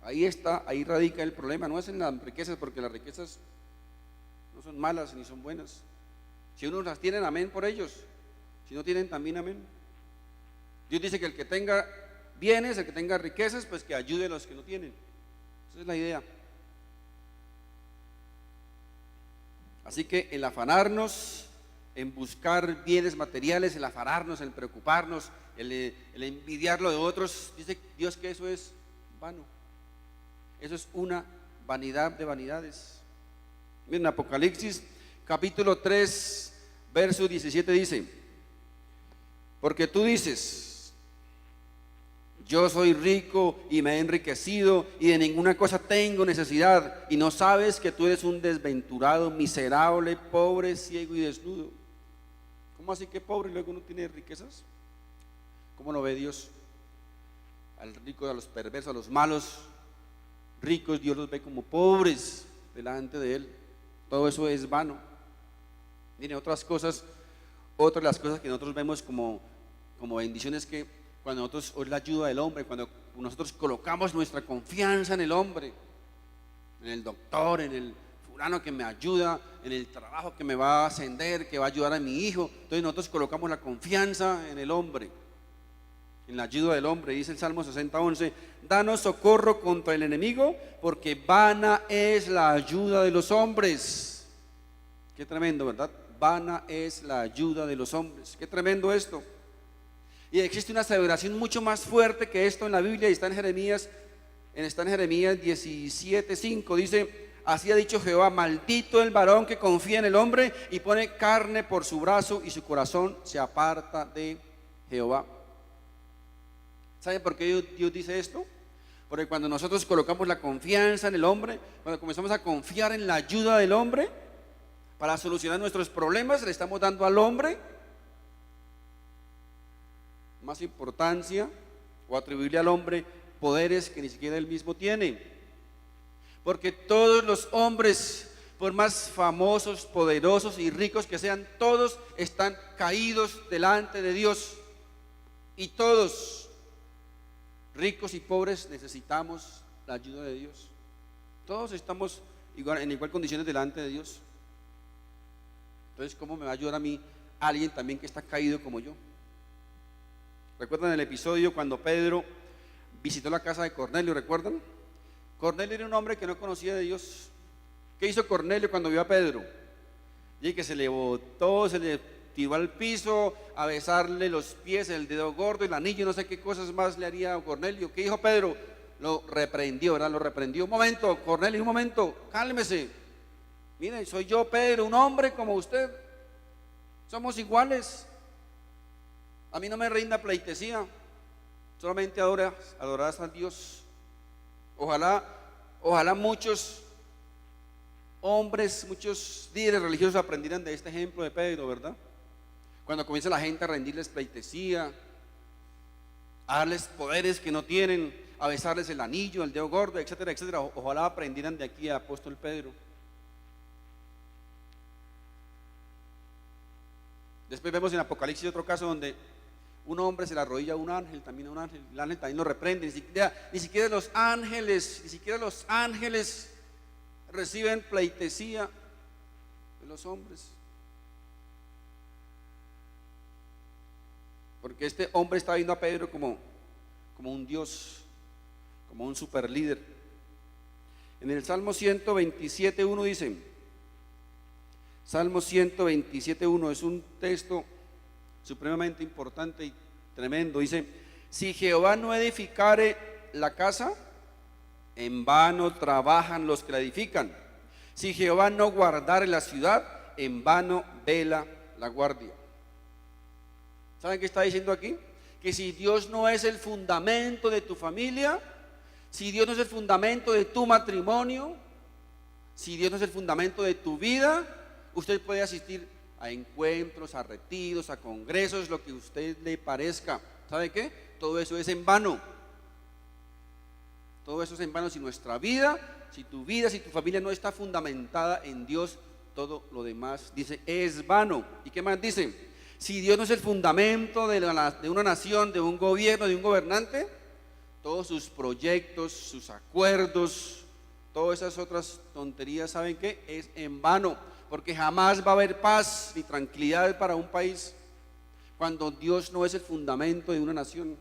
Ahí radica el problema. No es en las riquezas, porque las riquezas no son malas ni son buenas. Si unos las tienen, amén por ellos. Si no tienen, también amén. Dios dice que el que tenga bienes, el que tenga riquezas, pues que ayude a los que no tienen. Esa es la idea. Así que el afanarnos en buscar bienes materiales, el afanarnos, el preocuparnos, el envidiar lo de otros, dice Dios que eso es vano. Eso es una vanidad de vanidades. Miren, Apocalipsis capítulo 3, verso 17 dice: porque tú dices, yo soy rico y me he enriquecido y de ninguna cosa tengo necesidad, y no sabes que tú eres un desventurado, miserable, pobre, ciego y desnudo. ¿Cómo así que pobre y luego no tiene riquezas? ¿Cómo lo ve Dios? Al rico, a los perversos, a los malos ricos, Dios los ve como pobres delante de Él. Todo eso es vano. Miren, otra de las cosas que nosotros vemos como bendiciones, que cuando nosotros, o la ayuda del hombre, cuando nosotros colocamos nuestra confianza en el hombre, en el doctor, en el fulano que me ayuda, en el trabajo que me va a ascender, que va a ayudar a mi hijo, entonces nosotros colocamos la confianza en el hombre, en la ayuda del hombre. Dice el Salmo 60:11: danos socorro contra el enemigo, porque vana es la ayuda de los hombres. Qué tremendo, ¿verdad? Vana es la ayuda de los hombres. Qué tremendo esto. Y existe una aseveración mucho más fuerte que esto en la Biblia, y está en Jeremías 17:5. Dice: así ha dicho Jehová, maldito el varón que confía en el hombre y pone carne por su brazo, y su corazón se aparta de Jehová. ¿Saben por qué Dios dice esto? Porque cuando nosotros colocamos la confianza en el hombre, cuando comenzamos a confiar en la ayuda del hombre para solucionar nuestros problemas, le estamos dando al hombre más importancia, o atribuirle al hombre poderes que ni siquiera él mismo tiene. Porque todos los hombres por más famosos, poderosos y ricos que sean, todos están caídos delante de Dios. Y todos, ricos y pobres, necesitamos la ayuda de Dios. Todos estamos en igual condiciones delante de Dios. Entonces, ¿cómo me va a ayudar a mí alguien también que está caído como yo? ¿Recuerdan el episodio cuando Pedro visitó la casa de Cornelio? ¿Recuerdan? Cornelio era un hombre que no conocía de Dios. ¿Qué hizo Cornelio cuando vio a Pedro? Y que se le botó, se le tiró al piso a besarle los pies, el dedo gordo, el anillo, no sé qué cosas más le haría a Cornelio. ¿Qué dijo Pedro? Lo reprendió, ¿verdad? Lo reprendió. Un momento, Cornelio, un momento, cálmese. Miren, soy yo, Pedro, un hombre como usted. Somos iguales. A mí no me rinda pleitesía, solamente adorarás a Dios. Ojalá muchos hombres, muchos líderes religiosos aprendieran de este ejemplo de Pedro, ¿verdad? Cuando comienza la gente a rendirles pleitesía, a darles poderes que no tienen, a besarles el anillo, el dedo gordo, etcétera, etcétera. Ojalá aprendieran de aquí a apóstol Pedro. Después vemos en Apocalipsis otro caso donde un hombre se le arrodilla a un ángel, también a un ángel, el ángel también lo reprende. Ni siquiera los ángeles reciben pleitesía de los hombres. Porque este hombre está viendo a Pedro como un Dios, como un super líder. En el Salmo 127:1 dice, Salmo 127:1 es un texto supremamente importante y tremendo. Dice: si Jehová no edificare la casa, en vano trabajan los que la edifican. Si Jehová no guardare la ciudad, en vano vela la guardia. ¿Saben qué está diciendo aquí? Que si Dios no es el fundamento de tu familia, si Dios no es el fundamento de tu matrimonio, si Dios no es el fundamento de tu vida, usted puede asistir a encuentros, a retiros, a congresos, lo que a usted le parezca. ¿Sabe qué? Todo eso es en vano. Todo eso es en vano si nuestra vida, si tu familia no está fundamentada en Dios, todo lo demás, dice, es vano. ¿Y qué más dice? Si Dios no es el fundamento de una nación, de un gobierno, de un gobernante, todos sus proyectos, sus acuerdos, todas esas otras tonterías, ¿saben qué? Es en vano, porque jamás va a haber paz ni tranquilidad para un país cuando Dios no es el fundamento de una nación.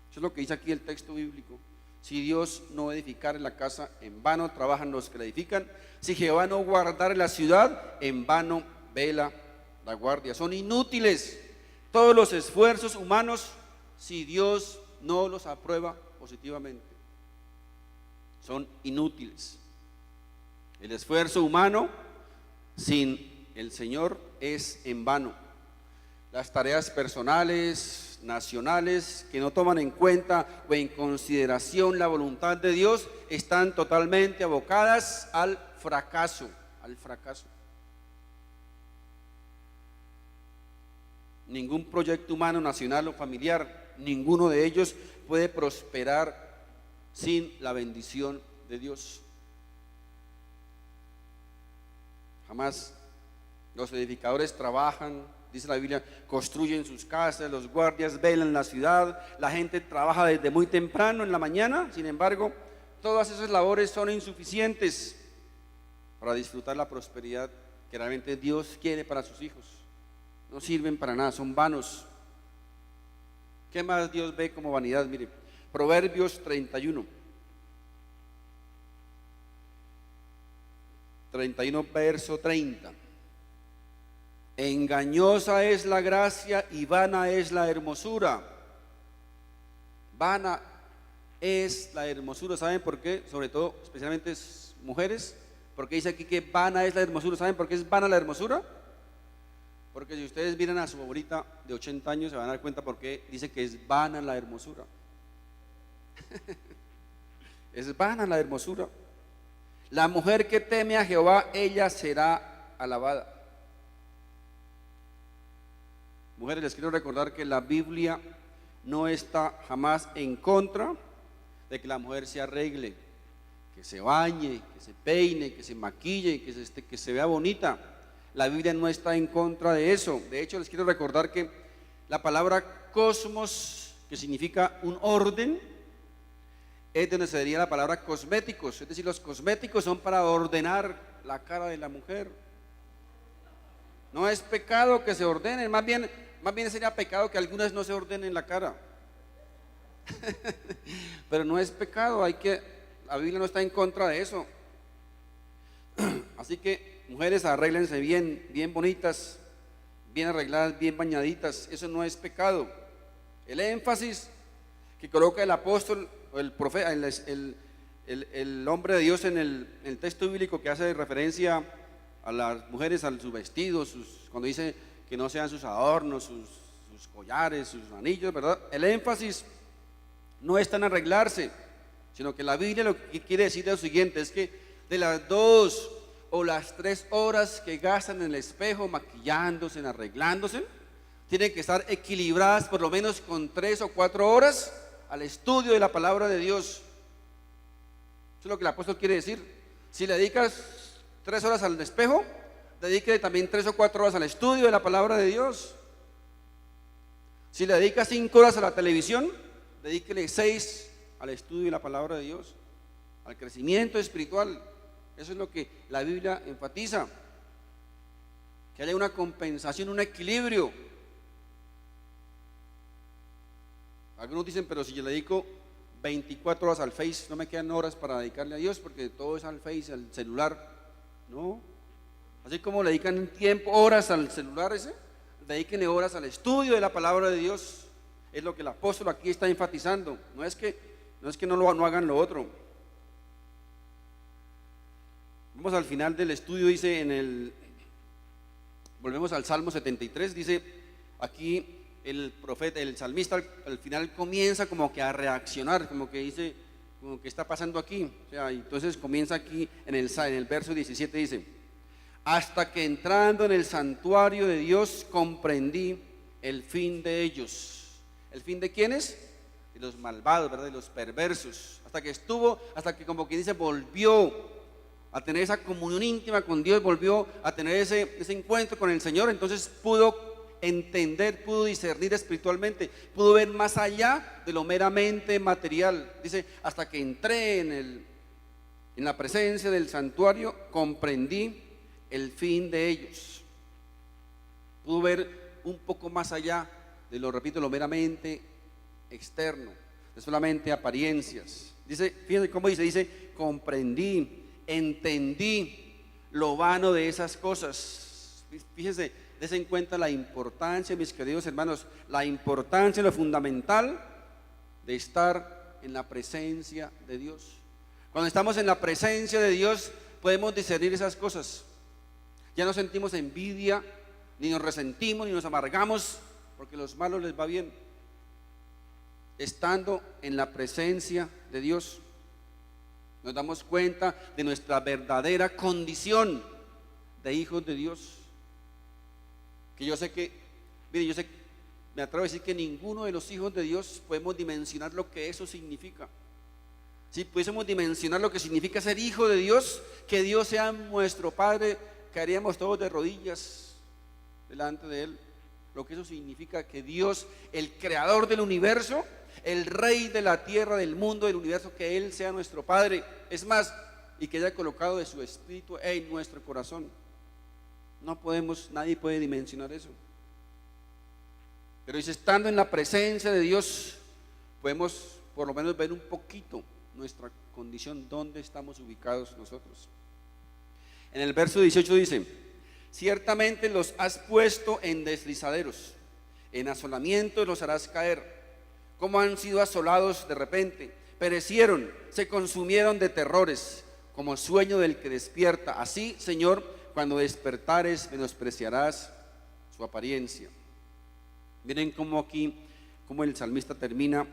Eso es lo que dice aquí el texto bíblico. Si Dios no edificare la casa, en vano trabajan los que la edifican. Si Jehová no guardare la ciudad, en vano vela la guardia. Son inútiles todos los esfuerzos humanos si Dios no los aprueba positivamente. Son inútiles. El esfuerzo humano sin el Señor es en vano. Las tareas personales, nacionales, que no toman en cuenta o en consideración la voluntad de Dios, están totalmente abocadas al fracaso, Ningún proyecto humano, nacional o familiar, ninguno de ellos puede prosperar sin la bendición de Dios. Jamás. Los edificadores trabajan, dice la Biblia, construyen sus casas, los guardias velan la ciudad, la gente trabaja desde muy temprano en la mañana. Sin embargo, todas esas labores son insuficientes para disfrutar la prosperidad que realmente Dios quiere para sus hijos. No sirven para nada, son vanos. ¿Qué más Dios ve como vanidad? Mire, Proverbios 31 verso 30. Engañosa es la gracia y vana es la hermosura. Vana es la hermosura. ¿Saben por qué? Sobre todo, especialmente mujeres. Porque dice aquí que vana es la hermosura. ¿Saben por qué es vana la hermosura? Porque si ustedes miran a su favorita de 80 años, se van a dar cuenta por qué dice que es vana la hermosura. Es vana la hermosura. La mujer que teme a Jehová, ella será alabada. Mujeres, les quiero recordar que la Biblia no está jamás en contra de que la mujer se arregle, que se bañe, que se peine, que se maquille, que se vea bonita. La Biblia no está en contra de eso. De hecho, les quiero recordar que la palabra cosmos, que significa un orden, es donde se diría la palabra cosméticos. Es decir, los cosméticos son para ordenar la cara de la mujer. No es pecado que se ordenen, más bien sería pecado que algunas no se ordenen la cara. Pero no es pecado, la Biblia no está en contra de eso. Así que mujeres, arréglense bien, bien bonitas, bien arregladas, bien bañaditas. Eso no es pecado. El énfasis que coloca el apóstol o el profeta, el hombre de Dios en el texto bíblico, que hace referencia a las mujeres, a sus vestidos, cuando dice que no sean sus adornos, sus collares, sus anillos, ¿verdad? El énfasis no está en arreglarse, sino que la Biblia lo que quiere decir es lo siguiente: es que de las 2 o las 3 horas que gastan en el espejo maquillándose, arreglándose, tienen que estar equilibradas por lo menos con 3 o 4 horas al estudio de la palabra de Dios. Eso es lo que el apóstol quiere decir. Si le dedicas 3 horas al espejo, dedíquele también 3 o 4 horas al estudio de la palabra de Dios. Si le dedicas 5 horas a la televisión, dedíquele 6 al estudio de la palabra de Dios, al crecimiento espiritual. Eso es lo que la Biblia enfatiza, que haya una compensación, un equilibrio. Algunos dicen, pero si yo le dedico 24 horas al Face, no me quedan horas para dedicarle a Dios, porque todo es al Face, al celular. No, así como le dedican tiempo, horas al celular ese, dedíquenle horas al estudio de la palabra de Dios. Es lo que el apóstol aquí está enfatizando. No es que no hagan lo otro. Vamos al final del estudio, dice volvemos al Salmo 73, dice aquí el profeta, el salmista al final comienza como que a reaccionar, como que dice, como que está pasando aquí. O sea, entonces comienza aquí en el verso 17, dice: hasta que entrando en el santuario de Dios comprendí el fin de ellos. ¿El fin de quiénes? De los malvados, ¿verdad? De los perversos. Hasta que como quien dice, volvió a tener esa comunión íntima con Dios, volvió a tener ese encuentro con el Señor. Entonces pudo entender, pudo discernir espiritualmente, pudo ver más allá de lo meramente material. Dice, hasta que entré en la presencia del santuario, comprendí el fin de ellos. Pudo ver un poco más allá de lo meramente externo, de solamente apariencias. Dice, fíjense cómo dice, comprendí, entendí lo vano de esas cosas. Fíjense, desen en cuenta la importancia, mis queridos hermanos, la importancia, lo fundamental de estar en la presencia de Dios. Cuando estamos en la presencia de Dios, podemos discernir esas cosas. Ya no sentimos envidia, ni nos resentimos, ni nos amargamos, porque a los malos les va bien. Estando en la presencia de Dios, nos damos cuenta de nuestra verdadera condición de hijos de Dios. Que yo sé que, mire, me atrevo a decir que ninguno de los hijos de Dios podemos dimensionar lo que eso significa. Si pudiésemos dimensionar lo que significa ser hijo de Dios, que Dios sea nuestro Padre, caeríamos todos de rodillas delante de Él. Lo que eso significa, que Dios, el creador del universo, el rey de la tierra, del mundo, del universo, que Él sea nuestro Padre. Es más, y que haya colocado de su espíritu en nuestro corazón. No podemos, nadie puede dimensionar eso. Pero dice, estando en la presencia de Dios, podemos por lo menos ver un poquito nuestra condición, dónde estamos ubicados nosotros. En el verso 18 dice: ciertamente los has puesto en deslizaderos, en asolamientos los harás caer. Como han sido asolados de repente, perecieron, se consumieron de terrores, como sueño del que despierta. Así, Señor, cuando despertares, menospreciarás su apariencia. Miren cómo el salmista termina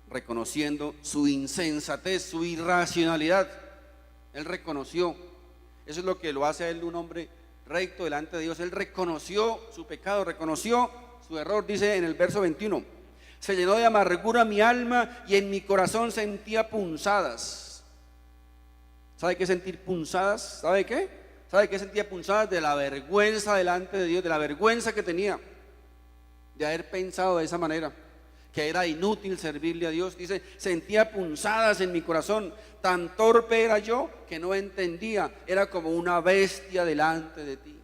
reconociendo su insensatez, su irracionalidad. Él reconoció, eso es lo que lo hace a él un hombre recto delante de Dios. Él reconoció su pecado, reconoció su error. Dice en el verso 21: se llenó de amargura mi alma y en mi corazón sentía punzadas. ¿Sabe qué es sentir punzadas? ¿Sabe qué? ¿Sabe qué sentía punzadas? De la vergüenza delante de Dios, de la vergüenza que tenía de haber pensado de esa manera, que era inútil servirle a Dios. Dice, sentía punzadas en mi corazón, tan torpe era yo que no entendía, era como una bestia delante de ti.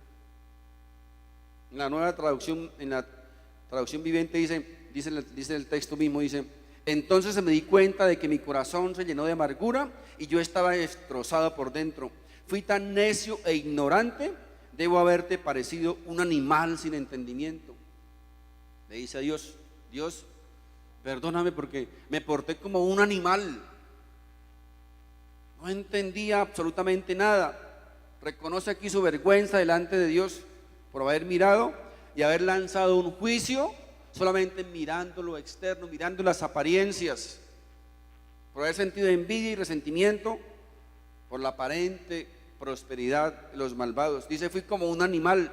En la nueva traducción, en la traducción viviente dice el texto mismo, dice, entonces me di cuenta de que mi corazón se llenó de amargura y yo estaba destrozado por dentro. Fui tan necio e ignorante, debo haberte parecido un animal sin entendimiento. Le dice a Dios, Dios, perdóname porque me porté como un animal, no entendía absolutamente nada. Reconoce aquí su vergüenza delante de Dios por haber mirado y haber lanzado un juicio solamente mirando lo externo, mirando las apariencias, por haber sentido envidia y resentimiento por la aparente prosperidad de los malvados. Dice, fui como un animal.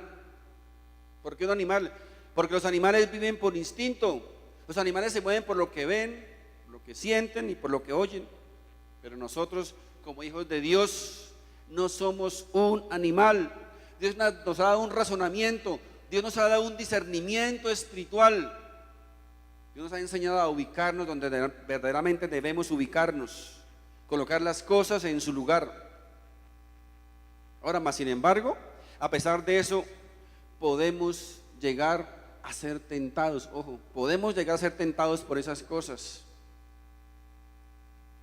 ¿Por qué un animal? Porque los animales viven por instinto. Los animales se mueven por lo que ven, por lo que sienten y por lo que oyen. Pero nosotros, como hijos de Dios, no somos un animal. Dios nos ha dado un razonamiento, Dios nos ha dado un discernimiento espiritual. Dios nos ha enseñado a ubicarnos donde verdaderamente debemos ubicarnos, colocar las cosas en su lugar. Ahora más, sin embargo, a pesar de eso, podemos llegar a ser tentados. Ojo, podemos llegar a ser tentados por esas cosas.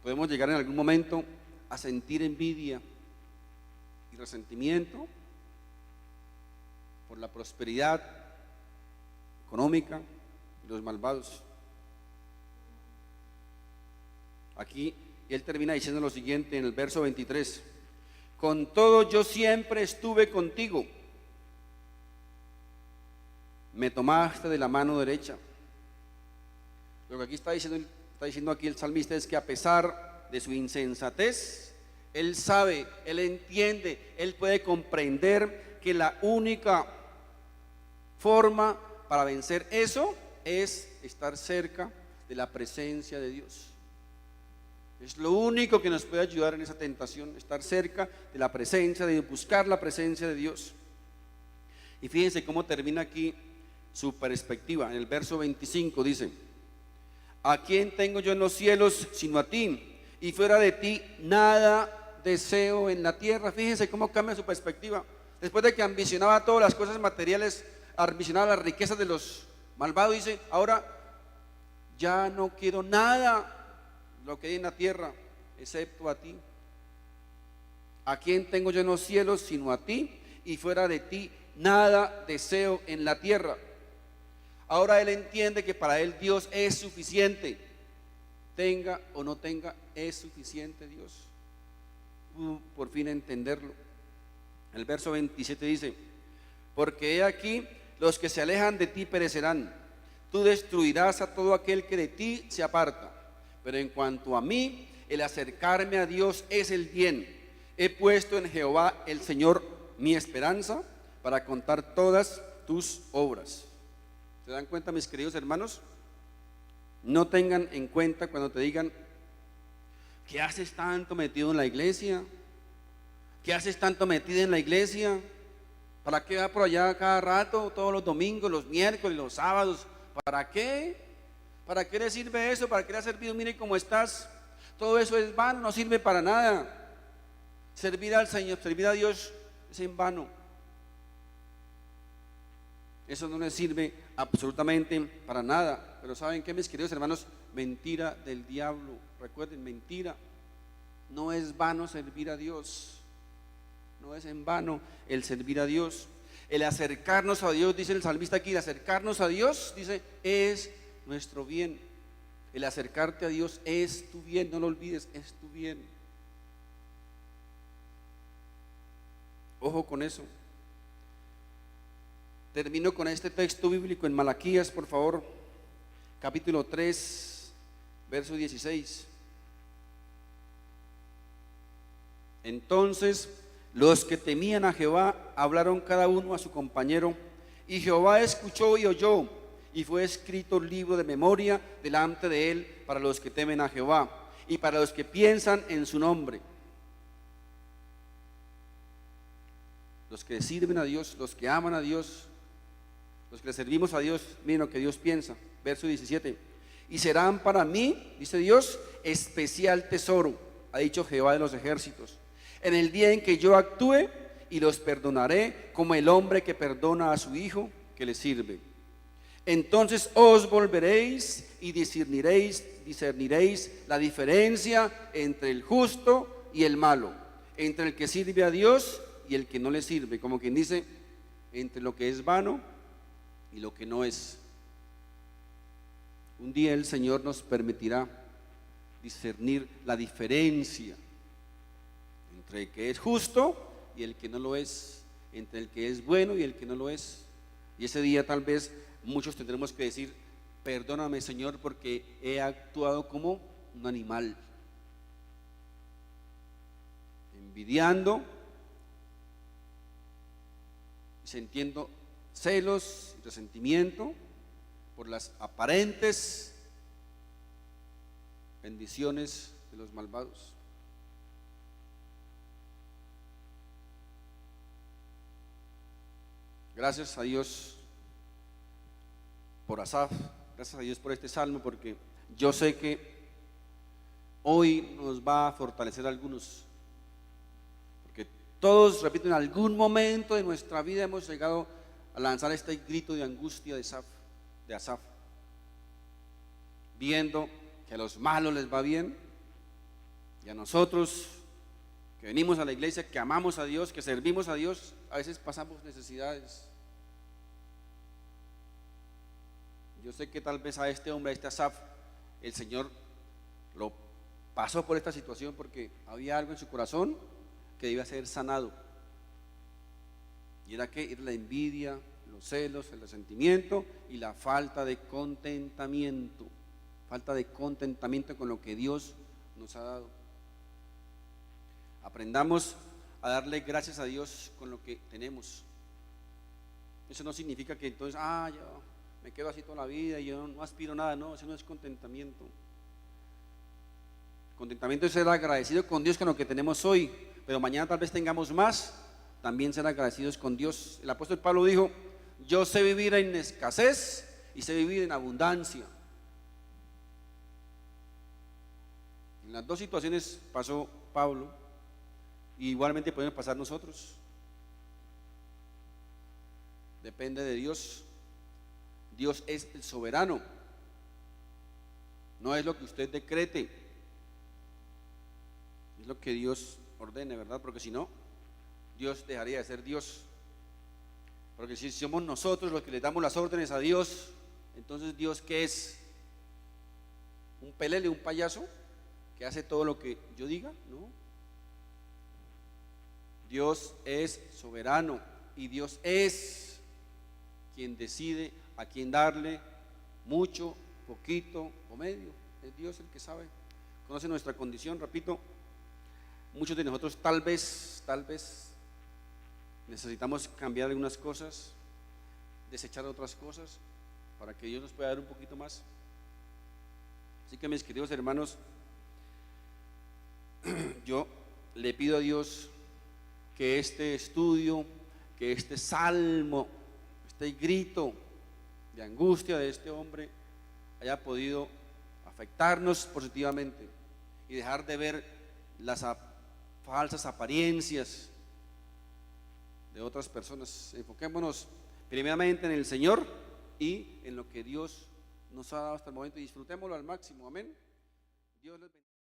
Podemos llegar en algún momento a sentir envidia y resentimiento por la prosperidad económica de los malvados. Aquí él termina diciendo lo siguiente en el verso 23: con todo yo siempre estuve contigo, me tomaste de la mano derecha. Lo que aquí está diciendo aquí el salmista es que a pesar de su insensatez, él sabe, él entiende, él puede comprender que la única forma para vencer eso es estar cerca de la presencia de Dios. Es lo único que nos puede ayudar en esa tentación, estar cerca de la presencia de Dios, buscar la presencia de Dios. Y fíjense cómo termina aquí su perspectiva. En el verso 25 dice: ¿a quién tengo yo en los cielos sino a ti? Y fuera de ti nada deseo en la tierra. Fíjense cómo cambia su perspectiva. Después de que ambicionaba todas las cosas materiales, ambicionaba las riquezas de los malvados, dice, ahora ya no quiero nada lo que hay en la tierra, excepto a ti. ¿A quién tengo yo en los cielos sino a ti? Y fuera de ti nada deseo en la tierra. Ahora él entiende que para él Dios es suficiente. Tenga o no tenga, es suficiente Dios. Pudo por fin entenderlo. El verso 27 dice: porque he aquí, los que se alejan de ti perecerán. Tú destruirás a todo aquel que de ti se aparta. Pero en cuanto a mí, el acercarme a Dios es el bien. He puesto en Jehová el Señor mi esperanza, para contar todas tus obras. ¿Se dan cuenta, mis queridos hermanos? No tengan en cuenta cuando te digan: ¿qué haces tanto metido en la iglesia? ¿Qué haces tanto metido en la iglesia? ¿Para qué va por allá cada rato, todos los domingos, los miércoles, los sábados? ¿Para qué? ¿Para qué le sirve eso? ¿Para qué le ha servido? Mire cómo estás. Todo eso es vano, no sirve para nada. Servir al Señor, servir a Dios es en vano. Eso no le sirve absolutamente para nada. Pero ¿saben qué, mis queridos hermanos? Mentira del diablo. Recuerden, mentira. No es vano servir a Dios. No es en vano el servir a Dios. El acercarnos a Dios, dice el salmista aquí, el acercarnos a Dios, dice, es nuestro bien. El acercarte a Dios es tu bien, no lo olvides, es tu bien. Ojo con eso. Termino con este texto bíblico en Malaquías, por favor, capítulo 3, verso 16. Entonces los que temían a Jehová hablaron cada uno a su compañero, y Jehová escuchó y oyó, y fue escrito libro de memoria delante de él para los que temen a Jehová y para los que piensan en su nombre. los que sirven a Dios, los que aman a Dios, los que le servimos a Dios, miren lo que Dios piensa. Verso 17. Y serán para mí, dice Dios, especial tesoro, ha dicho Jehová de los ejércitos, en el día en que yo actúe, y los perdonaré como el hombre que perdona a su hijo que le sirve. Entonces os volveréis y discerniréis la diferencia entre el justo y el malo, entre el que sirve a Dios y el que no le sirve, como quien dice, entre lo que es vano y lo que no es. Un día el Señor nos permitirá discernir la diferencia entre el que es justo y el que no lo es, entre el que es bueno y el que no lo es. Y ese día tal vez muchos tendremos que decir: perdóname, Señor, porque he actuado como un animal, envidiando, sintiendo celos y resentimiento por las aparentes bendiciones de los malvados. Gracias a Dios por Asaf, gracias a Dios por este salmo, porque yo sé que hoy nos va a fortalecer a algunos, porque todos, repito, en algún momento de nuestra vida hemos llegado a lanzar este grito de angustia de Asaf, viendo que a los malos les va bien y a nosotros que venimos a la iglesia, que amamos a Dios, que servimos a Dios, a veces pasamos necesidades. Yo sé que tal vez a este hombre, a este Asaf, el Señor lo pasó por esta situación porque había algo en su corazón que debía ser sanado. Y era que era la envidia, los celos, el resentimiento y la falta de contentamiento. Falta de contentamiento con lo que Dios nos ha dado. Aprendamos a darle gracias a Dios con lo que tenemos. Eso no significa que entonces, yo me quedo así toda la vida y yo no aspiro a nada. No, eso no es contentamiento. Contentamiento es ser agradecido con Dios con lo que tenemos hoy, pero mañana tal vez tengamos más, también ser agradecidos con Dios. El apóstol Pablo dijo: yo sé vivir en escasez y sé vivir en abundancia. En las dos situaciones pasó Pablo, y igualmente podemos pasar nosotros. Depende de Dios. Dios es el soberano, no es lo que usted decrete, es lo que Dios ordene, ¿verdad? Porque si no, Dios dejaría de ser Dios. Porque si somos nosotros los que le damos las órdenes a Dios, entonces Dios, ¿qué es? ¿Un pelele, un payaso que hace todo lo que yo diga? No. Dios es soberano y Dios es quien decide a quién darle mucho, poquito o medio. Es Dios el que sabe, conoce nuestra condición. Repito, muchos de nosotros tal vez necesitamos cambiar algunas cosas, desechar otras cosas para que Dios nos pueda dar un poquito más. Así que, mis queridos hermanos, yo le pido a Dios que este estudio, que este salmo, este grito de angustia de este hombre haya podido afectarnos positivamente y dejar de ver las falsas apariencias de otras personas. Enfoquémonos primeramente en el Señor y en lo que Dios nos ha dado hasta el momento y disfrutémoslo al máximo. Amén. Dios les bendiga.